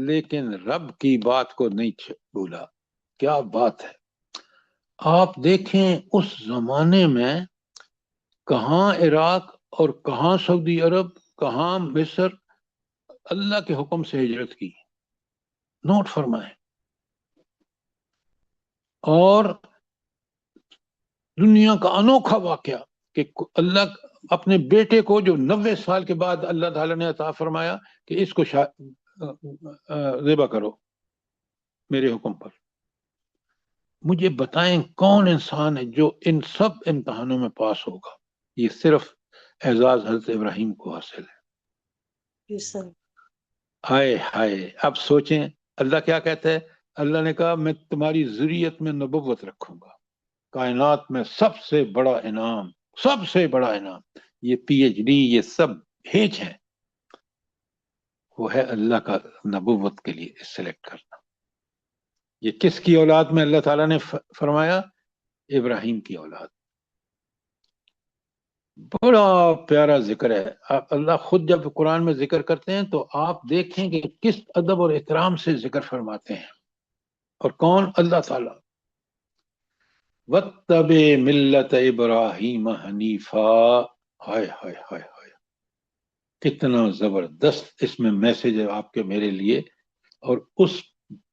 لیکن رب کی بات کو نہیں بھولا. کیا بات ہے. آپ دیکھیں اس زمانے میں کہاں عراق اور کہاں سعودی عرب، کہاں مصر، اللہ کے حکم سے ہجرت کی. نوٹ فرمائیں. اور دنیا کا انوکھا واقعہ کہ اللہ اپنے بیٹے کو جو 90 سال کے بعد اللہ تعالیٰ نے عطا فرمایا کہ اس کو ذبح کرو میرے حکم پر. مجھے بتائیں کون انسان ہے جو ان سب امتحانوں میں پاس ہوگا؟ یہ صرف اعزاز حضرت ابراہیم کو حاصل ہے. جی سر. ہائے ہائے. اب سوچیں اللہ کیا کہتا ہے. اللہ نے کہا میں تمہاری ذریت میں نبوت رکھوں گا. کائنات میں سب سے بڑا انعام، سب سے بڑا انعام، یہ پی ایچ ڈی یہ سب ہیچ ہے، وہ ہے اللہ کا نبوت کے لیے سلیکٹ کرنا. یہ کس کی اولاد میں اللہ تعالیٰ نے فرمایا؟ ابراہیم کی اولاد. بڑا پیارا ذکر ہے. اللہ خود جب قرآن میں ذکر کرتے ہیں تو آپ دیکھیں کہ کس ادب اور احترام سے ذکر فرماتے ہیں. اور کون؟ اللہ تعالیٰ. وَاتَّبِعْ مِلَّةَ إِبْرَاهِيمَ حَنِيفًا. ہائے ہائے ہائے ہائے، کتنا زبردست اس میں میسج ہے آپ کے میرے لیے. اور اس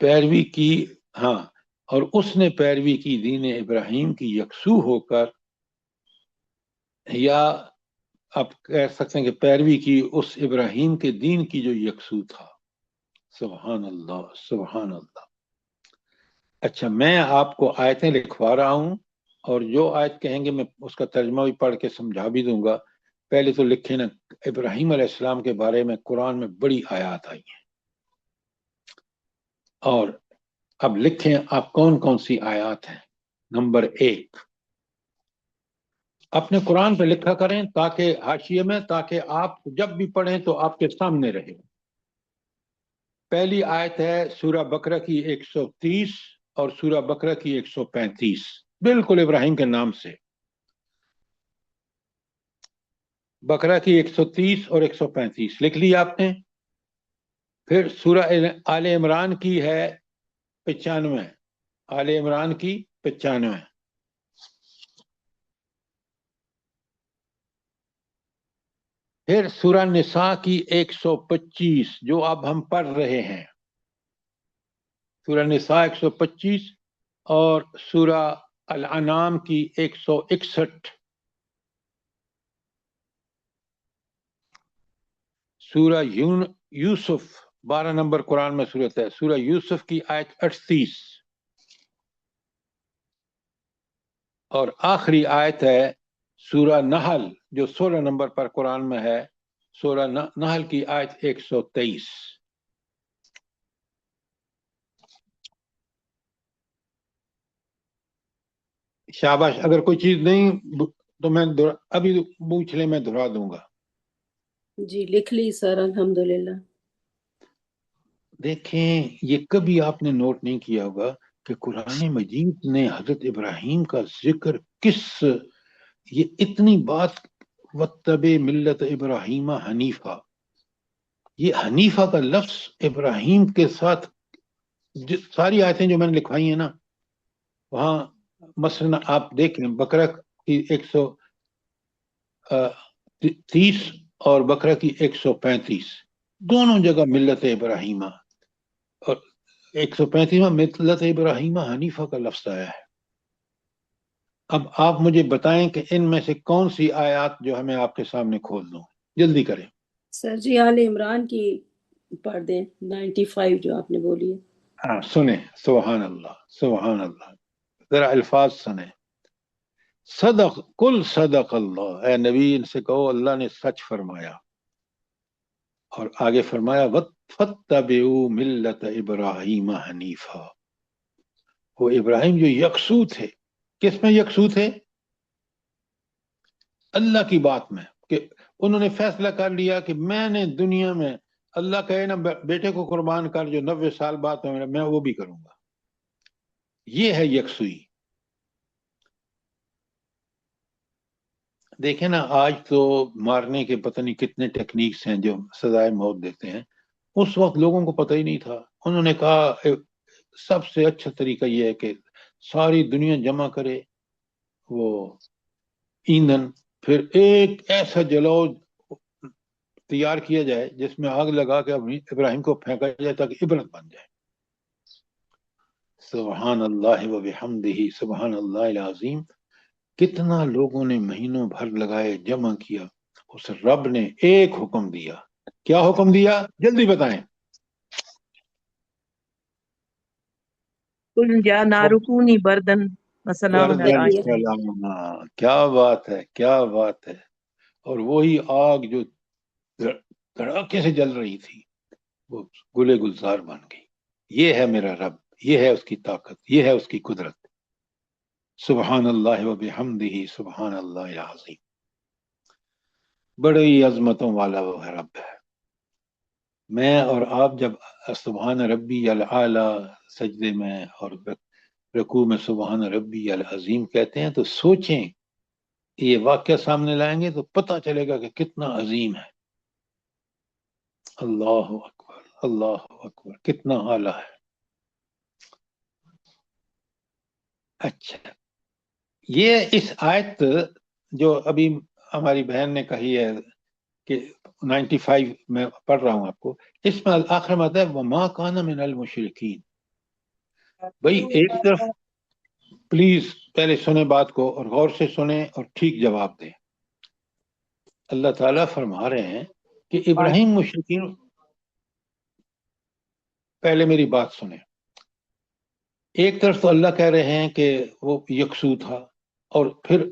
پیروی کی، ہاں، اور اس نے پیروی کی دین ابراہیم کی یکسو ہو کر، یا آپ کہہ سکتے ہیں کہ پیروی کی اس ابراہیم کے دین کی جو یکسو تھا. سبحان اللہ سبحان اللہ. اچھا میں آپ کو آیتیں لکھوا رہا ہوں اور جو آیت کہیں گے میں اس کا ترجمہ بھی پڑھ کے سمجھا بھی دوں گا. پہلے تو لکھیں نا ابراہیم علیہ السلام کے بارے میں قرآن میں بڑی آیات آئی ہیں. اور اب لکھیں آپ کون کون سی آیات ہیں. نمبر 1 اپنے قرآن پہ لکھا کریں تاکہ حاشیے میں، تاکہ آپ جب بھی پڑھیں تو آپ کے سامنے رہے. پہلی آیت ہے سورہ بقرہ کی 130 اور سورہ بقرہ کی 135، بالکل ابراہیم کے نام سے. بقرہ کی 130 اور 135 لکھ لی آپ نے. پھر سورہ آل عمران کی ہے 95، آل عمران کی 95. پھر سورہ نساء کی 125 جو اب ہم پڑھ رہے ہیں، سورہ نساء 125، اور سورہ الانعام کی 161. سورہ یوسف 12 نمبر قرآن میں سورت ہے، سورہ یوسف کی آیت 38. اور آخری آیت ہے سورہ نحل جو 16 نمبر پر قرآن میں ہے، سورہ نحل کی آیت 123. شاباش. اگر کوئی چیز نہیں تو میں ابھی پوچھ لیں، میں دہرا دوں گا. جی لکھ لی سر الحمدللہ. دیکھیں یہ کبھی آپ نے نوٹ نہیں کیا ہوگا کہ قرآن مجید نے حضرت ابراہیم کا ذکر یہ اتنی بات، وَاتَّبِعْ مِلَّةَ إِبْرَاهِيمَ حنیفہ، یہ حنیفہ کا لفظ ابراہیم کے ساتھ ساری آیتیں جو میں نے لکھوائی ہیں نا، وہاں مثلا آپ دیکھیں بقرہ کی 130 اور بقرہ کی 135 دونوں جگہ ملت ابراہیمہ، اور 135 ملت ابراہیمہ حنیفہ کا لفظ آیا ہے. اب آپ مجھے بتائیں کہ ان میں سے کون سی آیات جو ہمیں آپ کے سامنے کھول دوں. جلدی کریں. سر جی آل عمران کی پڑھ دیں 95 جو آپ نے بولی ہے. ہاں سنیں. سبحان اللہ سبحان اللہ. ذرا الفاظ سنیں. صدق اللہ، اے نبی ان سے کہو اللہ نے سچ فرمایا. اور آگے فرمایا فَاتَّبِعُوا مِلَّةَ إِبْرَاهِيمَ حَنِيفًا. وہ ابراہیم جو یکسو تھے، کس میں یکسو تھے؟ اللہ کی بات میں، کہ انہوں نے فیصلہ کر لیا کہ میں نے دنیا میں، اللہ کہے نا بیٹے کو قربان کر جو 90 سال بعد میں وہ بھی کروں گا. یہ ہے یکسوئی. دیکھیں نا آج تو مارنے کے پتہ نہیں کتنے ٹیکنیکس ہیں جو سزائے موت دیتے ہیں. اس وقت لوگوں کو پتہ ہی نہیں تھا. انہوں نے کہا سب سے اچھا طریقہ یہ ہے کہ ساری دنیا جمع کرے وہ ایندھن، پھر ایک ایسا جلاؤ تیار کیا جائے جس میں آگ لگا کے ابراہیم کو پھینکا جائے تاکہ عبرت بن جائے. سبحان اللہ و بحمدہ سبحان اللہ العظیم. کتنا لوگوں نے مہینوں بھر لگائے، جمع کیا. اس رب نے ایک حکم دیا. کیا حکم دیا؟ جلدی بتائیں. قل یا نار کونی بردن وسلام علی کیا بات ہے، کیا بات ہے. اور وہی آگ جو دھڑاکے سے جل رہی تھی وہ گلے گلزار بن گئی. یہ ہے میرا رب، یہ ہے اس کی طاقت، یہ ہے اس کی قدرت. سبحان اللہ و بحمدہ سبحان اللہ العظیم. بڑی عظمتوں والا وہ ہے رب ہے. میں اور آپ جب سبحان ربی العالی سجدے میں اور رکوع میں سبحان ربی العظیم کہتے ہیں تو سوچیں، یہ واقعہ سامنے لائیں گے تو پتہ چلے گا کہ کتنا عظیم ہے. اللہ اکبر، اللہ اکبر، کتنا اعلیٰ ہے. اچھا، یہ اس آیت جو ابھی ہماری بہن نے کہی ہے کہ 95 میں پڑھ رہا ہوں آپ کو، اس میں آخر میں آتا ہے وَمَا كَانَ مِنَ الْمُشْرِكِينَ. بھائی ایک طرف پلیز پہلے سنیں بات کو اور غور سے سنیں اور ٹھیک جواب دیں. اللہ تعالیٰ فرما رہے ہیں کہ ابراہیم مشرکین، پہلے میری بات سنیں. ایک طرف تو اللہ کہہ رہے ہیں کہ وہ یکسو تھا اور پھر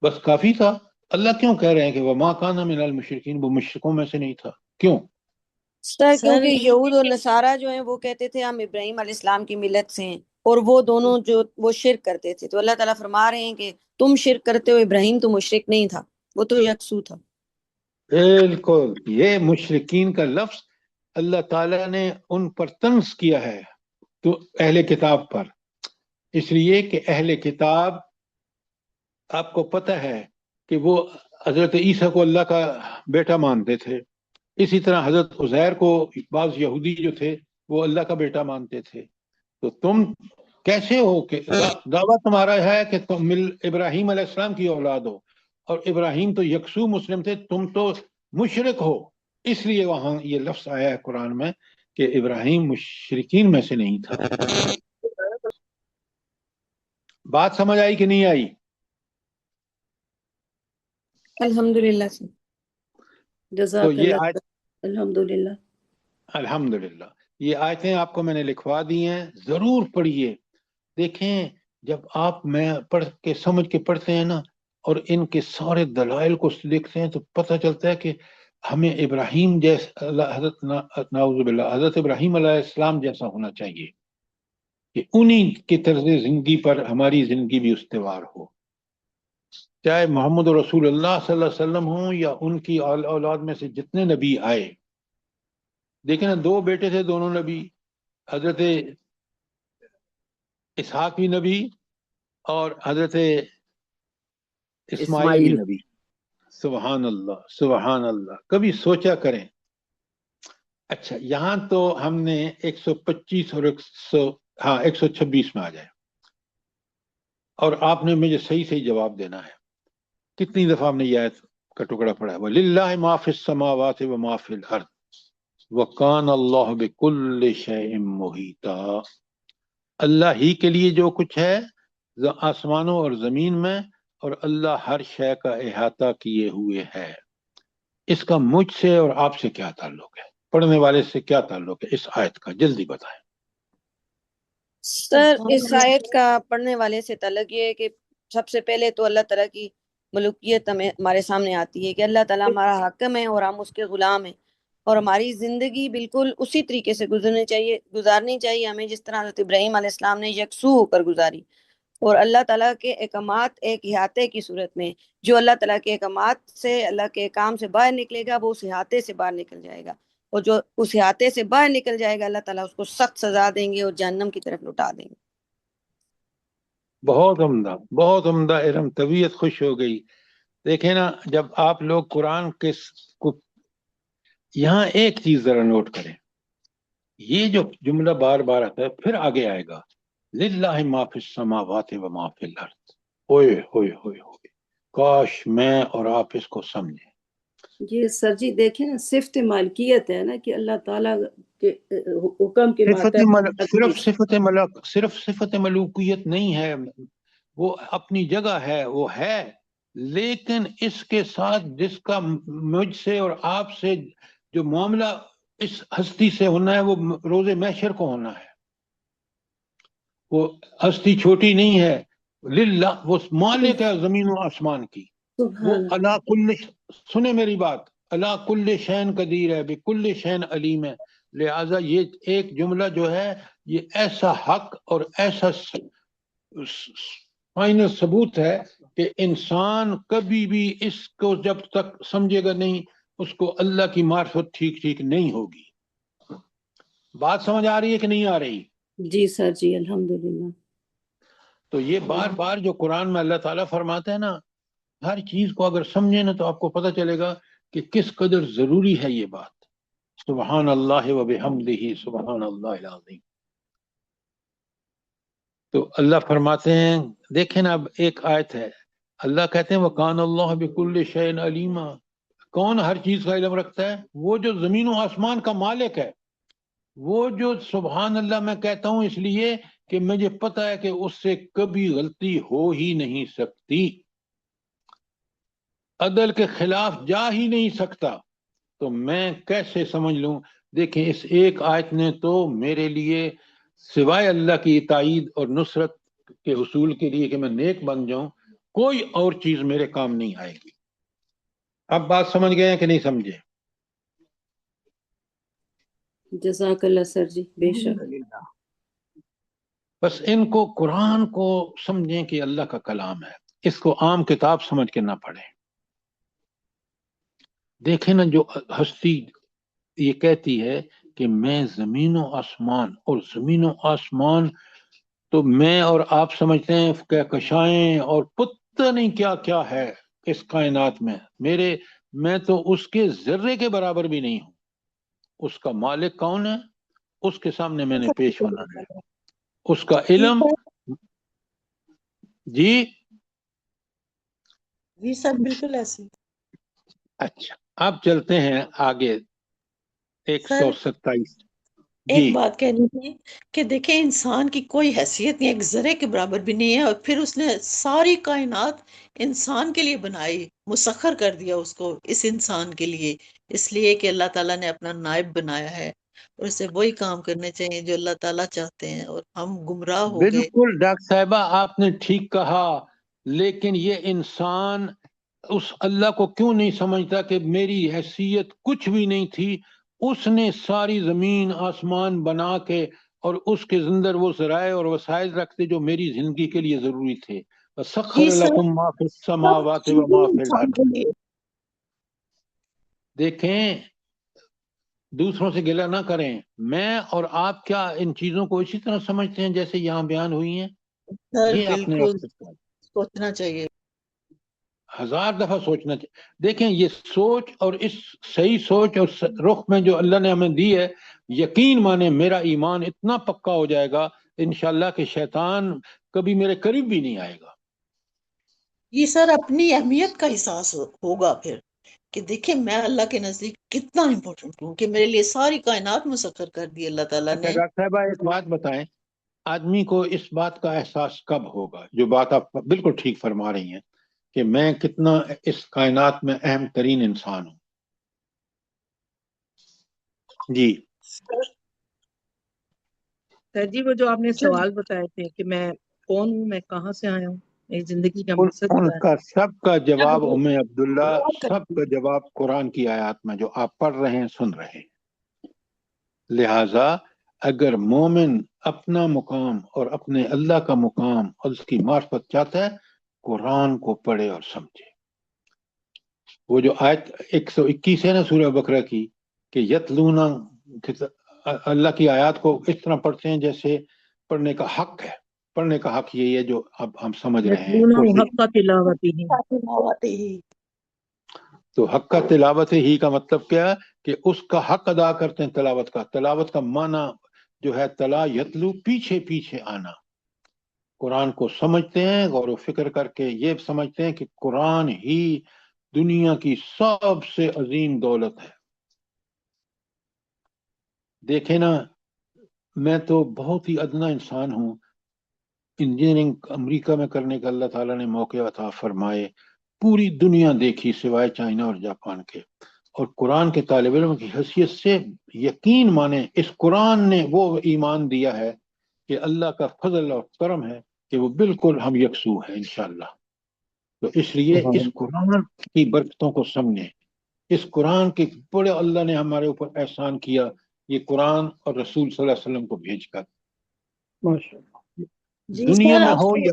بس کافی تھا. اللہ کیوں کہہ رہے ہیں کہ وَمَا كَانَ مِنَ الْمُشْرِكِينَ، وہ مشرکوں میں سے نہیں تھا؟ کیوں؟ سر کیونکہ یہود اور نصارہ جو ہیں وہ کہتے تھے ہم ابراہیم علیہ السلام کی ملت سے ہیں، اور وہ دونوں جو وہ شرک کرتے تھے. تو اللہ تعالیٰ فرما رہے ہیں کہ تم شرک کرتے ہو، ابراہیم تو مشرک نہیں تھا، وہ تو یکسو تھا. بالکل. یہ مشرکین کا لفظ اللہ تعالیٰ نے ان پر طنز کیا ہے تو اہل کتاب پر، اس لیے کہ اہل کتاب آپ کو پتہ ہے کہ وہ حضرت عیسیٰ کو اللہ کا بیٹا مانتے تھے. اسی طرح حضرت عزیر کو بعض یہودی جو تھے وہ اللہ کا بیٹا مانتے تھے. تو تم کیسے ہو کہ دعویٰ تمہارا ہے کہ تم ابراہیم علیہ السلام کی اولاد ہو، اور ابراہیم تو یکسو مسلم تھے، تم تو مشرک ہو. اس لیے وہاں یہ لفظ آیا ہے قرآن میں کہ ابراہیم مشرکین میں سے نہیں تھا. بات سمجھ آئی کہ نہیں آئی؟ الحمدللہ سے. جزاک اللہ. الحمدللہ. الحمدللہ. یہ آیتیں آپ کو میں نے لکھوا دی ہیں، ضرور پڑھیے. دیکھیں جب آپ میں پڑھ کے سمجھ کے پڑھتے ہیں نا اور ان کے سارے دلائل کو دیکھتے ہیں تو پتہ چلتا ہے کہ ہمیں ابراہیم جیسا، نعوذ باللہ، حضرت ابراہیم علیہ السلام جیسا ہونا چاہیے کہ انہی کی طرز زندگی پر ہماری زندگی بھی استوار ہو. چاہے محمد رسول اللہ صلی اللہ علیہ وسلم ہوں یا ان کی اولاد میں سے جتنے نبی آئے. دیکھیں نا، دو بیٹے تھے دونوں نبی، حضرت اسحاق بھی نبی اور حضرت اسماعیل بھی نبی. سبحان اللہ، سبحان اللہ. کبھی سوچا کریں. اچھا، یہاں تو ہم نے 125 اور 126 میں آ جائے اور آپ نے مجھے صحیح صحیح جواب دینا ہے. کتنی دفعہ ہم نے یہ آیت کا ٹکڑا پڑھا ہے؟ وَلِلَّهِ مَا فِي السَّمَاوَاتِ وَمَا فِي الْأَرْضِ وَكَانَ اللَّهُ بِكُلِّ شَيْءٍ مُحِيطًا. اللہ ہی کے لیے جو کچھ ہے آسمانوں اور زمین میں، اور اللہ ہر شے کا احاطہ کیے ہوئے ہے. اس کا مجھ سے اور آپ سے کیا تعلق ہے؟ پڑھنے والے سے کیا تعلق ہے اس آیت کا؟ جلدی بتائیں. سر اس آیت کا پڑھنے والے سے تعلق یہ ہے کہ سب سے پہلے تو اللہ تعالیٰ کی ملوکیت ہمارے سامنے آتی ہے کہ اللہ تعالیٰ ہمارا حاکم ہے اور ہم اس کے غلام ہیں، اور ہماری زندگی بالکل اسی طریقے سے گزارنی چاہیے ہمیں جس طرح حضرت ابراہیم علیہ السلام نے یکسو ہو کر گزاری. اور اللہ تعالیٰ کے احکامات ایک احاطے کی صورت میں، جو اللہ تعالیٰ کے احکامات سے، اللہ کے احکام سے باہر نکلے گا وہ اس احاطے سے باہر نکل جائے گا، اور جو اس احاطے سے باہر نکل جائے گا اللہ تعالیٰ اس کو سخت سزا دیں گے اور جہنم کی طرف لٹا دیں گے. بہت عمدہ، بہت عمدہ ارم، طبیعت خوش ہو گئی. دیکھیں نا، جب آپ لوگ قرآن کے یہاں ایک چیز ذرا نوٹ کریں، یہ جو جملہ بار بار آتا ہے پھر آگے آئے گا للہ ما فی السماوات و ما فی الارض. ہوئے ہوئے ہوئے ہوئے، کاش میں اور آپ اس کو سمجھیں. یہ سر جی دیکھیں نا، صفت مالکیت ہے نا کہ اللہ تعالیٰ کے حکم کے ماتحت صرف صفت ملوکیت نہیں ہے، وہ اپنی جگہ ہے، وہ ہے، لیکن اس کے ساتھ جس کا مجھ سے اور آپ سے جو معاملہ اس ہستی سے ہونا ہے وہ روز محشر کو ہونا ہے. وہ ہستی چھوٹی نہیں ہے، للہ وہ مالک ہے زمین و آسمان کی. وہ اللہ کل، سنیں میری بات، اللہ کل شین قدیر ہے، بکل شین علیم ہے. لہذا یہ ایک جملہ جو ہے یہ ایسا حق اور ایسا فائنل ثبوت ہے کہ انسان کبھی بھی اس کو جب تک سمجھے گا نہیں، اس کو اللہ کی معرفت ٹھیک نہیں ہوگی. بات سمجھ آ رہی ہے کہ نہیں آ رہی؟ جی سر جی، الحمدللہ. تو یہ بار بار جو قرآن میں اللہ تعالیٰ فرماتے ہیں نا، ہر چیز کو اگر سمجھیں نا تو آپ کو پتہ چلے گا کہ کس قدر ضروری ہے یہ بات. سبحان اللہ و بحمدہ، سبحان اللہ العظیم. تو اللہ فرماتے ہیں، دیکھیں نا، اب ایک آیت ہے، اللہ کہتے ہیں وَقَانَ اللَّهُ بِكُلِّ شَيْءٍ عَلِيمًا. کون ہر چیز کا علم رکھتا ہے؟ وہ جو زمین و آسمان کا مالک ہے. وہ جو سبحان اللہ میں کہتا ہوں اس لیے کہ مجھے پتہ ہے کہ اس سے کبھی غلطی ہو ہی نہیں سکتی، عدل کے خلاف جا ہی نہیں سکتا. تو میں کیسے سمجھ لوں؟ دیکھیں، اس ایک آیت نے تو میرے لیے سوائے اللہ کی تائید اور نصرت کے حصول کے لیے کہ میں نیک بن جاؤں، کوئی اور چیز میرے کام نہیں آئے گی. اب بات سمجھ گئے ہیں کہ نہیں سمجھے؟ جزاک اللہ سر جی، بے شک. بس ان کو، قرآن کو سمجھیں کہ اللہ کا کلام ہے، اس کو عام کتاب سمجھ کے نہ پڑھیں. دیکھیں نا، جو ہستی یہ کہتی ہے کہ میں زمین و آسمان، اور زمین و آسمان تو میں اور آپ سمجھتے ہیں کہکشائیں اور پتہ نہیں کیا کیا ہے اس کائنات میں. میں تو اس کے ذرے کے برابر بھی نہیں ہوں. اس کا مالک کون ہے؟ اس کے سامنے میں نے پیش ہونا ہے. اس کا علم، جی سر بالکل ایسے. اچھا، اب چلتے ہیں آگے 127. ایک بات کہنی تھی کہ دیکھیں انسان کی کوئی حیثیت نہیں، ایک ذرے کے برابر بھی نہیں ہے، اور پھر اس نے ساری کائنات انسان کے لیے بنائی، مسخر کر دیا اس کو اس انسان کے لیے، اس لیے کہ اللہ تعالیٰ نے اپنا نائب بنایا ہے، اور اسے وہی کام کرنے چاہیے جو اللہ تعالیٰ چاہتے ہیں، اور ہم گمراہ ہو گئے. بالکل ڈاکٹر صاحبہ، آپ نے ٹھیک کہا، لیکن یہ انسان اس اللہ کو کیوں نہیں سمجھتا کہ میری حیثیت کچھ بھی نہیں تھی؟ اس نے ساری زمین آسمان بنا کے اور اس کے اندر وہ ذرائع اور وسائل رکھتے جو میری زندگی کے لیے ضروری تھے. وَسَخَّرَ لَكُم مَّا فِي السَّمَاوَاتِ وَمَا فِي الْأَرْضِ. دیکھیں، دوسروں سے گلہ نہ کریں. میں اور آپ کیا ان چیزوں کو اسی طرح سمجھتے ہیں جیسے یہاں بیان ہوئی ہیں؟ یہ اپنے بالکل سوچنا چاہیے، 1000 دفعہ سوچنا چاہیے. دیکھیں، یہ سوچ اور اس صحیح سوچ اور رخ میں جو اللہ نے ہمیں دی ہے، یقین مانے میرا ایمان اتنا پکا ہو جائے گا انشاءاللہ کہ شیطان کبھی میرے قریب بھی نہیں آئے گا. یہ سر اپنی اہمیت کا احساس ہوگا پھر کہ دیکھیں میں اللہ کے نزدیک کتنا امپورٹنٹ ہوں کہ میرے لیے ساری کائنات مسخر کر دی اللہ تعالیٰ نے. ڈاکٹر صاحبہ ایک بات بتائیں، آدمی کو اس بات کا احساس کب ہوگا؟ جو بات آپ بالکل ٹھیک فرما رہی ہیں کہ میں کتنا اس کائنات میں اہم ترین انسان ہوں. جی سر جی، وہ جو آپ نے سوال بتائے تھے کہ میں کون ہوں، میں کہاں سے آیا ہوں، میری زندگی کا مقصد ان کیا ہے. کا سب کا جواب ام عبداللہ، سب کا جواب قرآن کی آیات میں جو آپ پڑھ رہے ہیں، سن رہے ہیں. لہذا اگر مومن اپنا مقام اور اپنے اللہ کا مقام اور اس کی معرفت چاہتا ہے، قرآن کو پڑھے اور سمجھے. وہ جو آیت 121 ہے نا سورہ بقرہ کی، کہ یتلونا، اللہ کی آیات کو اس طرح پڑھتے ہیں جیسے پڑھنے کا حق ہے. پڑھنے کا حق یہی ہے جو اب ہم سمجھ رہے ہیں یتلونہ کرسی۔ حق تلاوتہ، تلاوت ہی تو حق کا تلاوت ہی کا مطلب کیا ہے کہ اس کا حق ادا کرتے ہیں تلاوت کا۔ تلاوت کا معنی جو ہے تلا یتلو، پیچھے پیچھے آنا، قرآن کو سمجھتے ہیں، غور و فکر کر کے یہ سمجھتے ہیں کہ قرآن ہی دنیا کی سب سے عظیم دولت ہے۔ دیکھیں نا، میں تو بہت ہی ادنا انسان ہوں، انجینئرنگ امریکہ میں کرنے کا اللہ تعالیٰ نے موقع عطا فرمائے، پوری دنیا دیکھی سوائے چائنا اور جاپان کے، اور قرآن کے طالب علم کی حیثیت سے یقین مانیں اس قرآن نے وہ ایمان دیا ہے کہ اللہ کا فضل اور کرم ہے کہ وہ بالکل ہم یکسو ہے انشاءاللہ۔ تو اس لیے اس قرآن کی برکتوں کو سمجھیں، اس قرآن کے بڑے اللہ نے ہمارے اوپر احسان کیا، یہ قرآن اور رسول صلی اللہ علیہ وسلم کو بھیج کر۔ جی دنیا سر میں آپ ہو کو یا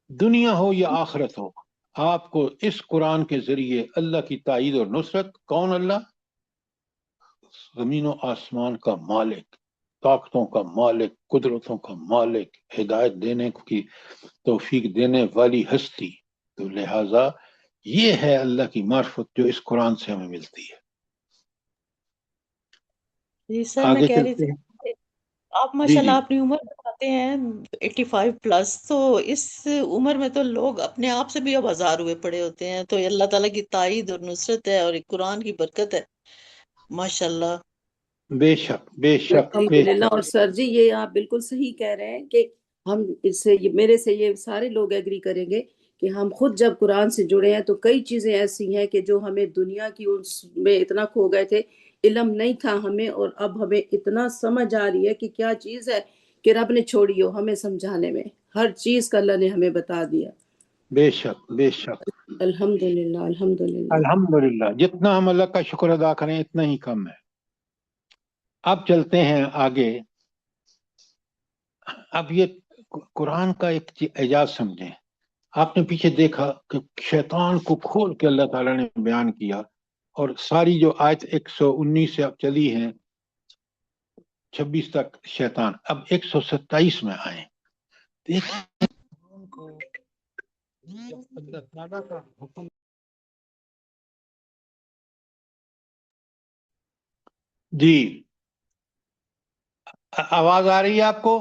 دنیا ہو یا آخرت ہو، آپ کو اس قرآن کے ذریعے اللہ کی تائید اور نصرت، کون اللہ؟ زمین و آسمان کا مالک، طاقتوں کا مالک، قدرتوں کا مالک، ہدایت دینے کی توفیق دینے والی ہستی۔ تو لہٰذا یہ ہے اللہ کی معرفت جو اس قرآن سے ہمیں ملتی ہے۔ جی سر میں آگے کہہ رہی چلتے تھی ہیں۔ آپ جی ماشاءاللہ جی، اپنی عمر بتاتے ہیں 85 پلس، تو اس عمر میں تو لوگ اپنے آپ سے بھی اب آزار ہوئے پڑے ہوتے ہیں، تو یہ اللہ تعالیٰ کی تائید اور نصرت ہے اور قرآن کی برکت ہے ماشاءاللہ۔ بے شک بے شک بے الحمدللہ۔ شک۔ اور سر جی یہ آپ بالکل صحیح کہہ رہے ہیں کہ ہم اس سے میرے سے یہ سارے لوگ ایگری کریں گے کہ ہم خود جب قرآن سے جڑے ہیں تو کئی چیزیں ایسی ہیں کہ جو ہمیں دنیا کی اس میں اتنا کھو گئے تھے، علم نہیں تھا ہمیں، اور اب ہمیں اتنا سمجھ آ رہی ہے کہ کیا چیز ہے کہ رب نے چھوڑی ہو ہمیں سمجھانے میں، ہر چیز کا اللہ نے ہمیں بتا دیا۔ بے شک بے شک۔ الحمدللہ الحمدللہ۔ الحمدللہ، جتنا ہم اللہ کا شکر ادا کریں اتنا ہی کم ہے۔ اب چلتے ہیں آگے۔ اب یہ قرآن کا ایک اعجاز سمجھیں۔ آپ نے پیچھے دیکھا کہ شیطان کو کھول کے اللہ تعالیٰ نے بیان کیا، اور ساری جو آیت 119 سے اب چلی ہیں 26 تک شیطان، اب 127 میں آئیں۔ دیکھیں قرآن کو جب اللہ تعالیٰ کا حکم، جی آواز آ رہی ہے آپ کو؟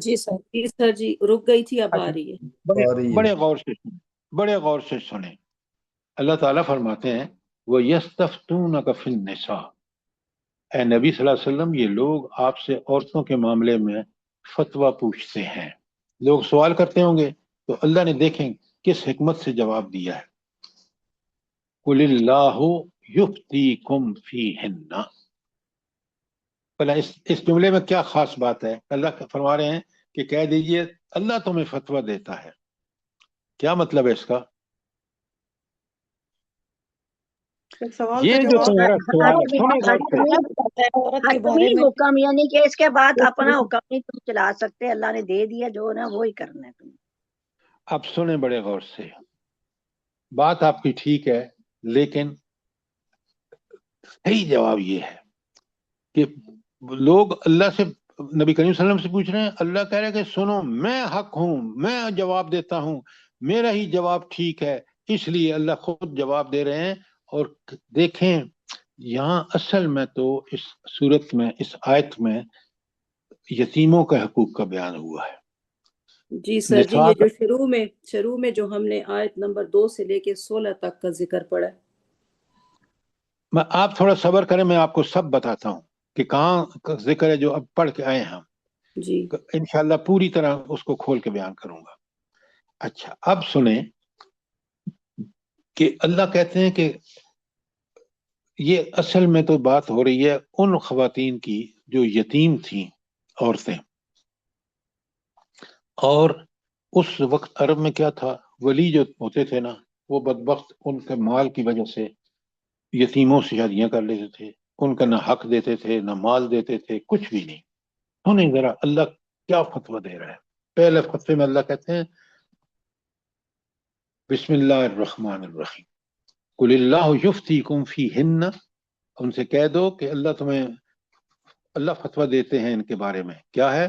جی سر جی رک گئی تھی، اب آ رہی ہے۔ بڑے غور سے سنیں، بڑے غور سے سنیں۔ اللہ تعالیٰ فرماتے ہیں وَيَسْتَفْتُونَكَ فِي النِّسَاءِ، اے نبی صلی اللہ علیہ وسلم یہ لوگ آپ سے عورتوں کے معاملے میں فتویٰ پوچھتے ہیں۔ لوگ سوال کرتے ہوں گے تو اللہ نے دیکھیں کس حکمت سے جواب دیا ہے۔ قُلِ اللَّهُ يُفْتِيكُمْ فِيهِنَّ، بھلا اس جملے میں کیا خاص بات ہے؟ اللہ فرما رہے ہیں کہ کہہ دیجئے اللہ تمہیں فتویٰ دیتا ہے۔ کیا مطلب ہے اس کا؟ ایک سوال یہ کا جو جواب تمہارا سوال ہے، سنیں غور سے۔ اللہ بتاتا ہے عورت کے بارے حتمی میں۔ حکم، یعنی کہ اس کے بعد اپنا حکم نہیں تم چلا سکتے، اللہ نے دے دیا جو نا وہی کرنا ہے تم۔ اب سنیں بڑے غور سے، بات آپ کی ٹھیک ہے، لیکن صحیح جواب یہ ہے کہ لوگ اللہ سے، نبی کریم صلی اللہ علیہ وسلم سے پوچھ رہے ہیں، اللہ کہہ رہے ہیں کہ سنو میں حق ہوں، میں جواب دیتا ہوں، میرا ہی جواب ٹھیک ہے، اس لیے اللہ خود جواب دے رہے ہیں۔ اور دیکھیں یہاں اصل میں تو اس صورت میں، اس آیت میں یتیموں کے حقوق کا بیان ہوا ہے۔ جی سر جی، نساء یہ جو شروع میں جو ہم نے آیت نمبر 2 سے لے کے 16 تک کا ذکر پڑھا ہے۔ میں، آپ تھوڑا صبر کریں، میں آپ کو سب بتاتا ہوں کہ کہاں کا ذکر ہے جو اب پڑھ کے آئے ہم، جی انشاءاللہ پوری طرح اس کو کھول کے بیان کروں گا۔ اچھا اب سنیں کہ اللہ کہتے ہیں کہ یہ اصل میں تو بات ہو رہی ہے ان خواتین کی جو یتیم تھیں، عورتیں، اور اس وقت عرب میں کیا تھا، ولی جو ہوتے تھے نا، وہ بدبخت ان کے مال کی وجہ سے یتیموں سے شادیاں کر لیتے تھے، ان کا نہ حق دیتے تھے نہ مال دیتے تھے، کچھ بھی نہیں۔ سنیں ذرا اللہ کیا فتویٰ دے رہا ہے۔ پہلے فتوے میں اللہ کہتے ہیں بسم اللہ الرحمن الرحیم، قل اللہ یفتیکم فیہن، ان سے کہہ دو کہ اللہ فتویٰ دیتے ہیں ان کے بارے میں، کیا ہے؟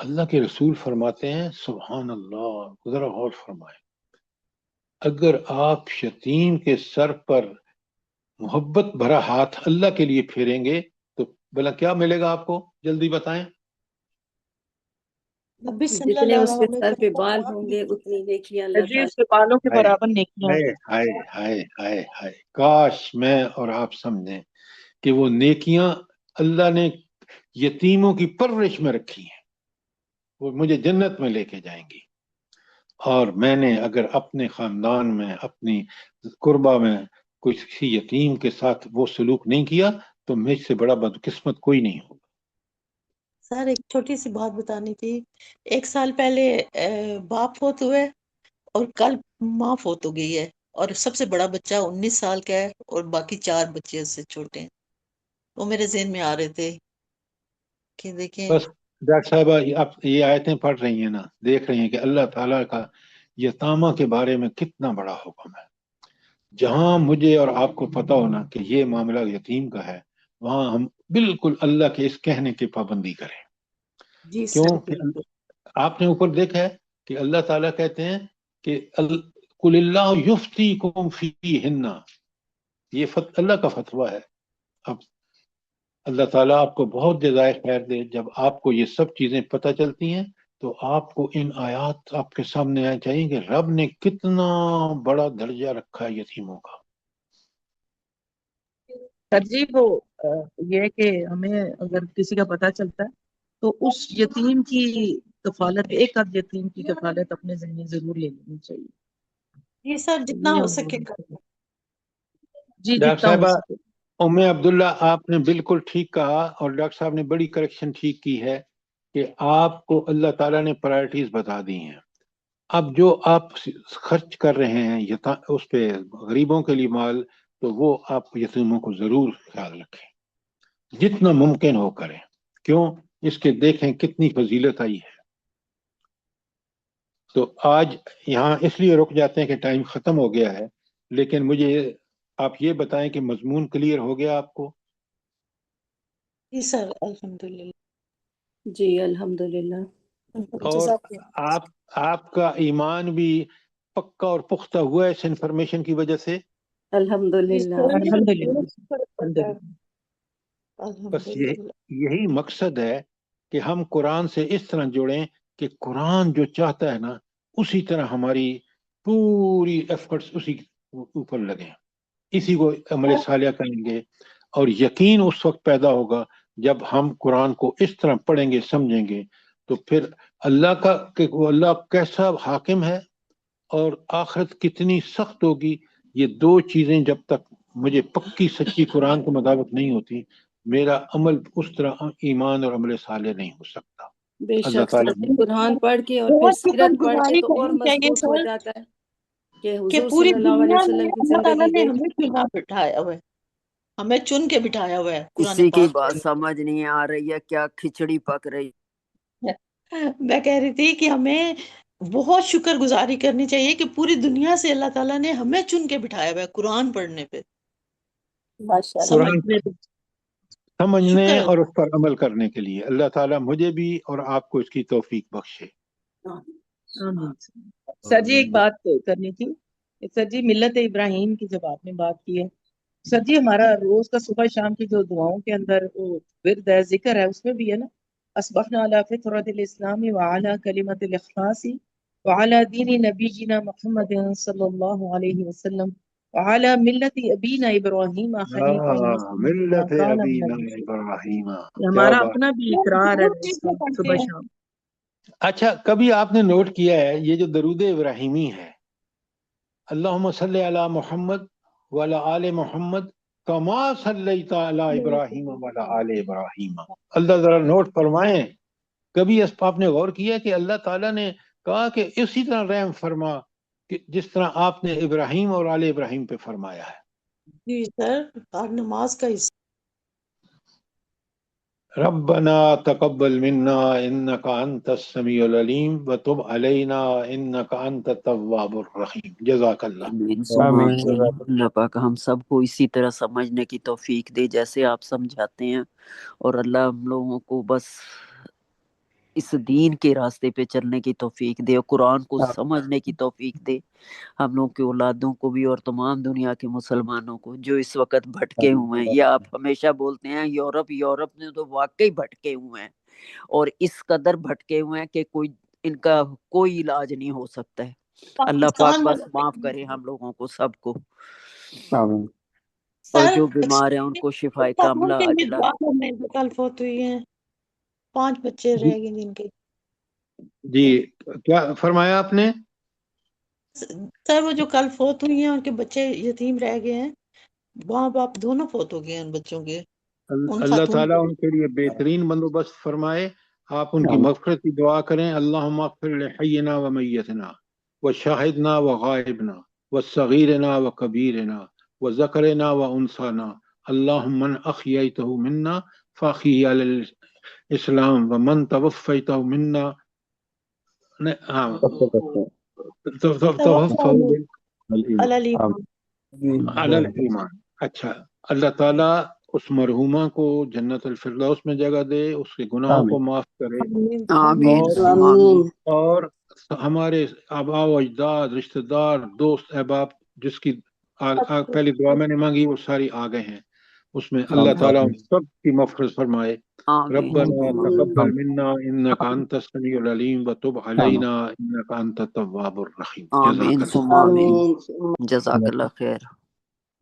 اللہ کے رسول فرماتے ہیں سبحان اللہ، ذرا غور فرمائیں، اگر آپ یتیم کے سر پر محبت بھرا ہاتھ اللہ کے لیے پھیریں گے تو بھلا کیا ملے گا آپ کو؟ جلدی بتائیں۔ نبی صلی جتنے اللہ اس کے علیہ سر پہ وسلم بال ہوں گے اتنی نیکیاں اللہ جی اس تعالیٰ۔ کے بالوں کے ہائے برابر نیکیاں ہائے ہیں۔ ہائے ہائے ہائے ہائے، کاش میں اور آپ سمجھیں کہ وہ نیکیاں اللہ نے یتیموں کی پرورش میں رکھی ہیں، وہ مجھے جنت میں لے کے جائیں گی، اور میں نے اگر اپنے خاندان میں اپنی قربہ میں کسی یتیم کے ساتھ وہ سلوک نہیں کیا تو مجھ سے بڑا بدقسمت کوئی نہیں ہوگا۔ سر ایک چھوٹی سی بات بتانی تھی۔ 1 سال پہلے باپ فوت ہوئے اور کل ماں فوت ہو گئی ہے، اور سب سے بڑا بچہ 19 سال کا ہے اور باقی 4 بچے اس سے چھوٹے ہیں۔ وہ میرے ذہن میں آ رہے تھے کہ دیکھیں۔ بس ڈاکٹر صاحبہ آپ یہ آیتیں پڑھ رہی ہیں نا، دیکھ رہی ہیں کہ اللہ تعالیٰ کا یتامہ کے بارے میں کتنا بڑا حکم ہے۔ جہاں مجھے اور آپ کو پتہ ہونا کہ یہ معاملہ یتیم کا ہے، وہاں ہم بالکل اللہ کے اس کہنے کی پابندی کریں۔ جی کیوں سر کہ بالکل۔ آپ نے اوپر دیکھا ہے کہ اللہ تعالیٰ کہتے ہیں کہ قل اللہ یفتیکم فیہن، یہ اللہ کا فتویٰ ہے۔ اب اللہ تعالیٰ آپ کو بہت جزائے خیر دے، جب آپ کو یہ سب چیزیں پتہ چلتی ہیں تو آپ کو ان آیات آپ کے سامنے آنے چاہیے کہ رب نے کتنا بڑا درجہ رکھا ہے یتیموں کا۔ سر جی وہ یہ ہے کہ ہمیں اگر کسی کا پتہ چلتا ہے تو اس یتیم کی کفالت، ایک آدھ یتیم کی کفالت اپنے ذمہ ضرور لے لینی چاہیے۔ جی سر جتنا یہ ہو ہم سکے لوگ- کریں۔ جی ڈاکٹر جتنا ہو صاحبہ سکے۔ ام عبداللہ آپ نے بالکل ٹھیک کہا، اور ڈاکٹر صاحب نے بڑی کریکشن ٹھیک کی ہے کہ آپ کو اللہ تعالیٰ نے پرائرٹیز بتا دی ہیں۔ اب جو آپ خرچ کر رہے ہیں اس پہ غریبوں کے لیے مال، تو وہ آپ یتیموں کو ضرور خیال رکھیں، جتنا ممکن ہو کریں۔ کیوں؟ اس کے دیکھیں کتنی فضیلت آئی ہے۔ تو آج یہاں اس لیے رک جاتے ہیں کہ ٹائم ختم ہو گیا ہے، لیکن مجھے آپ یہ بتائیں کہ مضمون کلیئر ہو گیا آپ کو؟ جی سر الحمدللہ۔ جی الحمدللہ۔ اور آپ کا ایمان بھی پکا اور پختہ ہوا ہے اس انفارمیشن کی وجہ سے؟ الحمدللہ۔ الحمدللہ الحمدللہ۔ بس الحمدللہ۔ یہی مقصد ہے کہ ہم قرآن سے اس طرح جڑیں کہ قرآن جو چاہتا ہے نا اسی طرح ہماری پوری ایفرٹس اسی اوپر لگیں، اسی کو عمل صالح کہیں گے، اور یقین اس وقت پیدا ہوگا جب ہم قرآن کو اس طرح پڑھیں گے، سمجھیں گے، تو پھر اللہ کا کہ وہ اللہ کیسا حاکم ہے اور آخرت کتنی سخت ہوگی، یہ دو چیزیں جب تک مجھے پکی سچی قرآن کے مطابق نہیں ہوتی، میرا عمل اس طرح ایمان اور عمل صالح نہیں ہو سکتا۔ بے اللہ شک تعالیٰ سر، قرآن پڑھ کے اور پھر بہت شکر سیرت پڑھ کے گزاری تو اور کرنی چاہیے مضبوط ہو سر جاتا ہے کہ کہ حضور پوری صلی اللہ علیہ دنیا میں وسلم کی اللہ تعالیٰ زندگی نے دیکھ۔ ہمیں چنا بٹھایا ہوا ہے، ہمیں چن کے بٹھایا ہوا ہے قرآن کسی کی پاک بات پڑھنے سمجھ نہیں آ رہی ہے، کیا کھچڑی پک رہی؟ میں کہہ رہی تھی کہ ہمیں بہت شکر گزاری کرنی چاہیے کہ پوری دنیا سے اللہ تعالیٰ نے ہمیں چن کے بٹھایا ہوا ہے قرآن پڑھنے پہ، قرآن سمجھنے پہ۔ سمجھنے شکر اور اس پر عمل کرنے کے لیے اللہ تعالیٰ مجھے بھی اور آپ کو اس کی توفیق بخشے۔ آمین۔ سر جی ایک بات کرنی تھی، سر جی ملت ابراہیم کی جب آپ نے بات کی ہے، سر جی ہمارا روز کا صبح شام کی جو دعاؤں کے اندر وہ ورد ہے، ذکر ہے، اس میں بھی ہے نا اصبحنا علی فطرۃ الاسلام وعلی کلمۃ الاخلاص وعلی دین نبینا محمد صلی اللہ علیہ وسلم وعلی ملت ابینا ابراہیم حنیفا مسلما وما ملت کان من ابینا المشرکین۔ ابراہیم، یہ کیا ہمارا بات۔ اپنا بھی اقرار ہے روز کا صبح شام۔ اچھا کبھی آپ نے نوٹ کیا ہے یہ جو درود ابراہیمی ہے، اللہم صلی علی محمد وعلی آل محمد کما صلیت علی ابراہیم وعلی آل ابراہیم، اللہ ذرا نوٹ فرمائیں، کبھی اس پہ آپ نے غور کیا کہ اللہ تعالیٰ نے کہا کہ اسی طرح رحم فرما کہ جس طرح آپ نے ابراہیم اور آل ابراہیم پہ فرمایا ہے۔ جی سر ہر نماز کا حصہ۔ ربنا تقبل منا انك انت السميع العليم وتب علينا انك انت التواب الرحيم۔ جزاک اللہ۔ آمین ثم آمین۔ اللہ پاک ہم سب کو اسی طرح سمجھنے کی توفیق دے جیسے آپ سمجھاتے ہیں، اور اللہ ہم لوگوں کو بس اس دین کے راستے پہ چلنے کی توفیق دے اور قرآن کو سمجھنے کی توفیق دے ہم لوگ کی اولادوں کو بھی اور تمام دنیا کے مسلمانوں کو جو اس وقت بھٹکے ہوئے ہیں. یا آپ ہمیشہ بولتے ہیں یورپ نے تو واقعی بھٹکے ہوئے ہیں اور اس قدر بھٹکے ہوئے ہیں کہ ان کا کوئی علاج نہیں ہو سکتا ہے. اللہ پاک بس معاف کرے ہم لوگوں کو سب کو، اور جو بیمار ہیں ان کو شفائے کاملہ عاجلہ. کل فوت ہوئی ہیں 5 بچے رہ گئے جن کے. جی کیا فرمایا آپ نے؟ سر وہ جو کل فوت ہوئی ہیں ان کے بچے یتیم رہ گئے ہیں، ماں باپ دونوں فوت ہو گئے ہیں ان بچوں کے. اللہ تعالیٰ ان کے لیے بہترین بندوبست فرمائے. آپ ان کی مغفرت کی دعا کریں. اللہم اغفر لحینا و میتنا و شاہدنا و غائبنا و صغیرنا و کبیرنا و ذکرنا و انسانا اللہم من احییتہ منا فاحیہ علی الاسلام و من توفیتہ منا علی الایمان. اچھا، اللہ تعالیٰ اس مرحومہ کو جنت الفردوس میں جگہ دے، اس کے گناہوں کو معاف کرے، آمین. اور ہمارے آباء و اجداد، رشتہ دار، دوست احباب جس کی پہلی دعا میں نے مانگی وہ ساری آ گئے ہیں، اس میں اللہ تعالیٰ ان سب کی مغفرت فرمائے. ربنا تقبل منا انک انت السمیع العلیم وتب علینا انک انت التواب الرحیم. آمین ثم آمین. جزاک اللہ خیر.